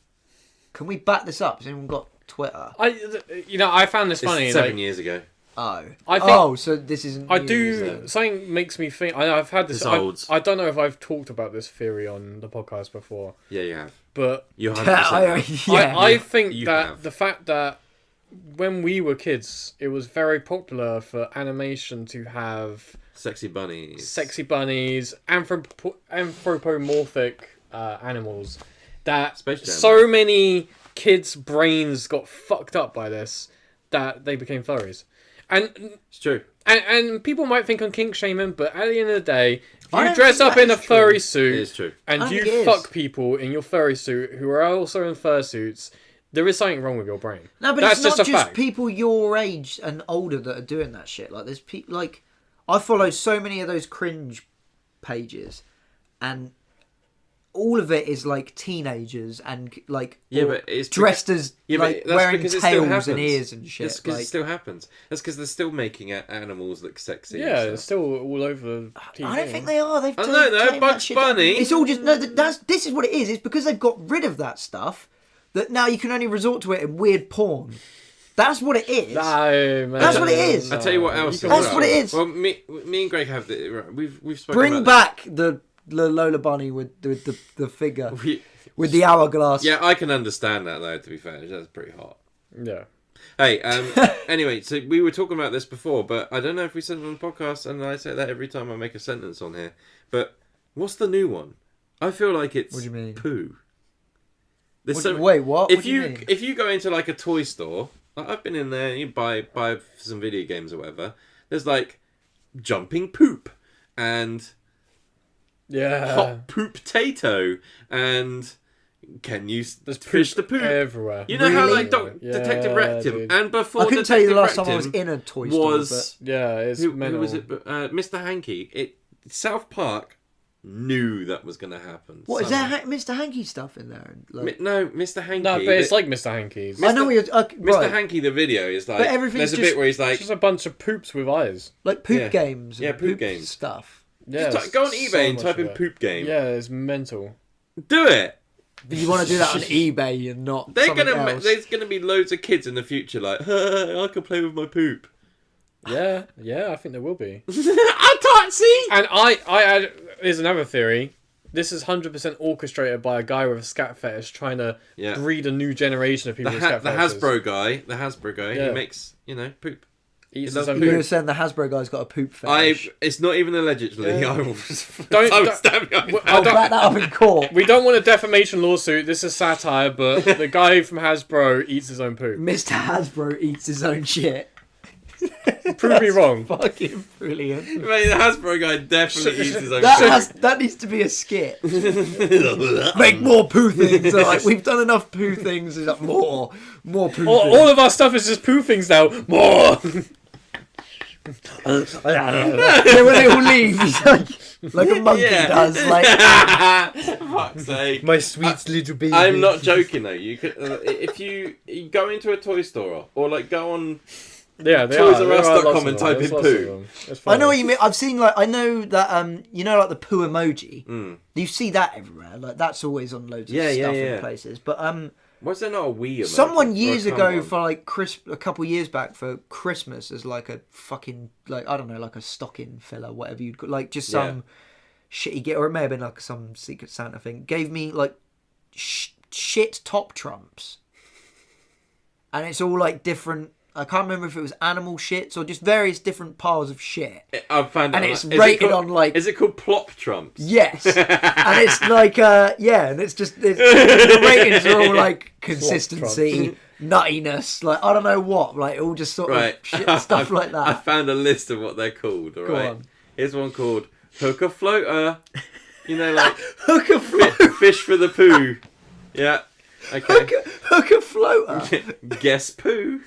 Can we back this up? Has anyone got Twitter? I found this funny. It's 7 years ago. Oh. I think- so this isn't I news, do. then. Something makes me think. I've had this. It's old. I don't know if I've talked about this theory on the podcast before, Yeah, you have. but You 100%. I think You that have. the fact that when we were kids, it was very popular for animation to have Sexy bunnies. sexy bunnies, anthropomorphic animals. That Space Jam. so many kids' brains got fucked up by this that they became furries. And It's true. and people might think I'm kink shaming, but at the end of the day, if I you don't dress think up that in a is true. furry It suit is true. and I you think it is. fuck people in your furry suit who are also in fursuits, there is something wrong with your brain. No, but That's it's not just a just fact. people your age and older that are doing that shit. Like there's people like I follow so many of those cringe pages, and all of it is like teenagers and like Yeah, all but it's dressed as Yeah, like but that's wearing because it still tails happens. and ears and shit. That's because Like, it still happens. That's because they're still making animals look sexy. Yeah, and it's stuff. still all over TV. I don't think they are. They've Oh, taken no, that Bugs shit down. Bunny. It's all just this is what it is. It's because they've got rid of that stuff that now you can only resort to it in weird porn. That's what it is. No, man. That's what it is. I'll tell you what else. can That's watch what it is. Well, me and Greg have the. Right, we've spoken Bring about back the Lola Bunny with the figure this. with the hourglass. Yeah, I can understand that though. To be fair, that's pretty hot. Yeah. Hey, anyway, so we were talking about this before, but I don't know if we said it on the podcast, and I say that every time I make a sentence on here. But what's the new one? I feel like it's What do you mean? poo. Wait, what? If What do you mean? if you go into like a toy store, like I've been in there, you buy some video games or whatever. There's like jumping poop and Yeah. hot poop potato and Can you There's fish the poop poop everywhere? You know how Really? like Detective Yeah, wrecked him, dude. and before I couldn't tell you the last time I was in a toy store. Yeah, it's who mental. was it? Mr. Hankey. South Park knew that was going to happen. What is there Mr. Hanky stuff in there? Like... No, Mr. Hankey. No, but it's like Mr. Hankey's. I know what you're... Mr. Right. Hankey, the video is like... But everything's there's a bit where he's like... It's just a bunch of poops with eyes. Like poop games. Yeah, And poop games. stuff. Yeah, Just go on so eBay and much type of in it. poop game. Yeah, it's mental. Do it! But you want to do that on eBay and not There's something else. gonna be loads of kids in the future like, I can play with my poop. Yeah, I think there will be. I can't see! And here's another theory. This is 100% orchestrated by a guy with a scat fetish trying to breed a new generation of people with scat fetishes. The Hasbro guy, he makes, poop. Eats He his own loves You poop. were saying the Hasbro guy's got a poop fetish. It's not even allegedly. Yeah. I will Don't- stab you. I'll back that up in court. We don't want a defamation lawsuit. This is satire, but the guy from Hasbro eats his own poop. Mr. Hasbro eats his own shit. Prove me wrong. Fucking brilliant. Mate, the Hasbro guy definitely eats his own That needs to be a skit. Make more poo things. They're like, we've done enough poo things. There's like, more poo things. All of our stuff is just poo things now. More. Yeah, when they all leave, he's like a monkey does. Like, fuck's sake. my sweet little baby. I'm not joking though. You could, if you go into a toy store or like go on ToysRUs.com and type in poo. I know what you mean. I've seen like I know that you know like the poo emoji. You see that everywhere. Like that's always on loads of stuff in places. But was there not a Wii emoji? someone years ago for like a couple years back for Christmas as like a fucking like I don't know like a stocking filler whatever you'd call like just some shitty get or it may have been like some Secret Santa thing gave me like shit top trumps and it's all like different. I can't remember if it was animal shits or just various different piles of shit. I found and out. it's rated on like. Is it called plop trumps? Yes, and it's like and it's just the ratings are all like consistency, nuttiness, like I don't know what, like all just sort of shit stuff like that. I found a list of what they're called. All right, on. Here's one called hooker floater. You know, like hooker floater, fish for the poo. Yeah. Okay. Hooker floater. Guess poo.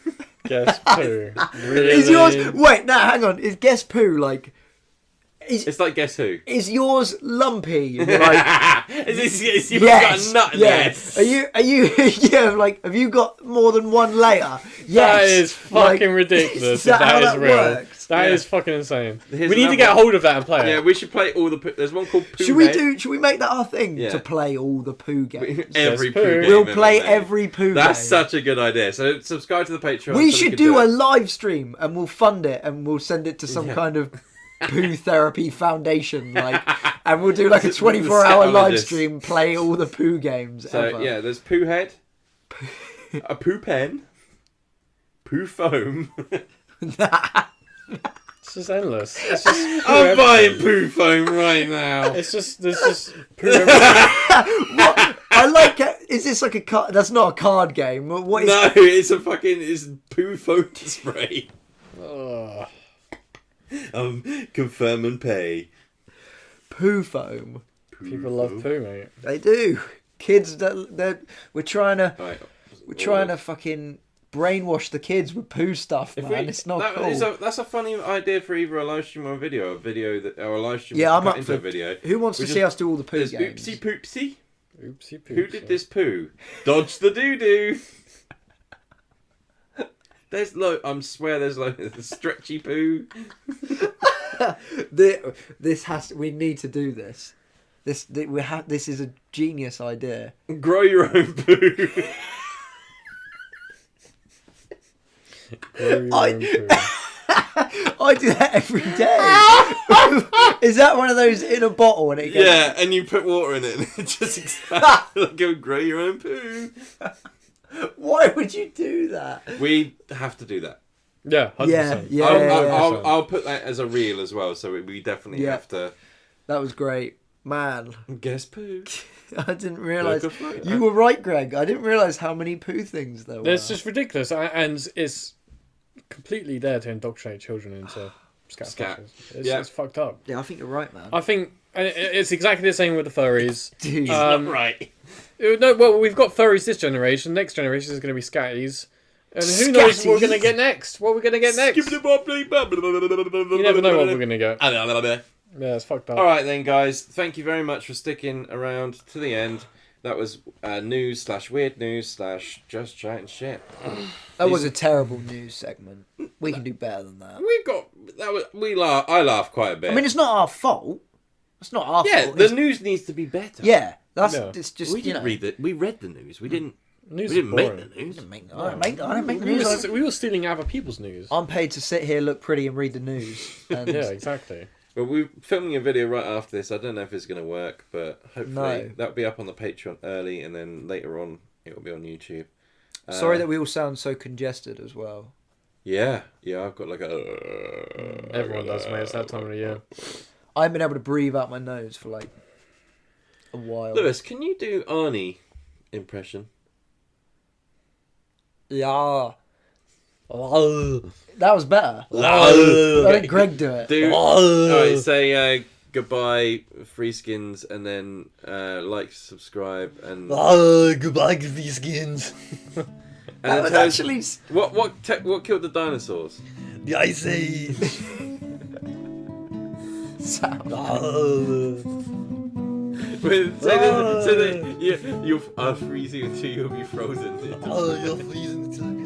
Guess poo. Really? Is yours? Wait, no, hang on. Is guess poo like? It's like Guess Who. Is yours lumpy? Like, is you've got a nut in there? Are you? Yeah, like, have you got more than one layer? Yes. That is fucking ridiculous. Is that how is that real. works? That is fucking insane. Here's we need to another get one. hold of that and play it. Yeah, we should play all the poo. There's one called Poo Should we make that our thing Yeah. to play all the poo games? Every Yes, poo poo. game We'll ever play made. every poo That's game. such a good idea. So subscribe to the Patreon. We so should can do a it. live stream and we'll fund it and we'll send it to some kind of poo therapy foundation, like, and we'll do like a 24-hour live stream, play all the poo games. So ever. yeah, there's Poo Head, a Poo Pen, Poo Foam. It's just endless. It's just I'm buying Poo Foam right now. It's just there's just poo everywhere. What? I like it. Is this like a card? That's not a card game. What is? No, it's Poo Foam spray. Ugh. Confirm and pay. Poo foam. People love poo, mate. They do. Kids, we're trying to Right. fucking brainwash the kids with poo stuff, man. It's not cool. That's a funny idea for either a live stream or a video. Or a live stream. Yeah, I'm up into for a video. Who wants to see us do all the poo There's games? Oopsie Poopsie. Oopsie poo. Who did this poo? Dodge the doo doo. There's I swear there's the stretchy poo. We need to do this. This is a genius idea. Grow your own poo. Grow your own poo. I do that every day. Is that one of those in a bottle and it goes? Yeah, and you put water in it and it just expands. Go grow your own poo. Why would you do that? We have to do that. Yeah, 100%. Yeah. I'll put that as a reel as well. So we definitely have to. That was great, man. Guess poo. I didn't realise. Look afloat. You were right, Greg. I didn't realise how many poo things there were. It's just ridiculous, and it's completely there to indoctrinate children into scat. It's fucked up. Yeah, I think you're right, man. I think it's exactly the same with the furries. Dude, Not right. No, well, we've got furries this generation. Next generation is going to be scatties. And who knows what we're going to get next? What we're going to get next? You never know what we're going to get. Yeah, it's fucked up. All right then, guys. Thank you very much for sticking around to the end. That was news/weird news/just chatting shit. That was a terrible news segment. We can do better than that. I laughed quite a bit. I mean, it's not our fault. It's not our fault. Yeah, the news needs to be better. Yeah, it's just we didn't read it. We read the news. We didn't. News we didn't make the news. I didn't make the news. We were stealing other people's news. I'm paid to sit here, look pretty, and read the news. And yeah, exactly. Well, we're filming a video right after this. I don't know if it's going to work, but hopefully that'll be up on the Patreon early, and then later on it will be on YouTube. Sorry that we all sound so congested as well. Yeah, I've got like a... Everyone does, mate. It's that time of the year. I haven't been able to breathe out my nose for like a while. Lewis, can you do Arnie impression? Yeah. That was better. Let Greg do it. Alright, say goodbye, Threeskins, and then like, subscribe, and goodbye, Threeskins. And then actually, what killed the dinosaurs? The Ice Age. Say that you are freezing until you'll be frozen. You're freezing until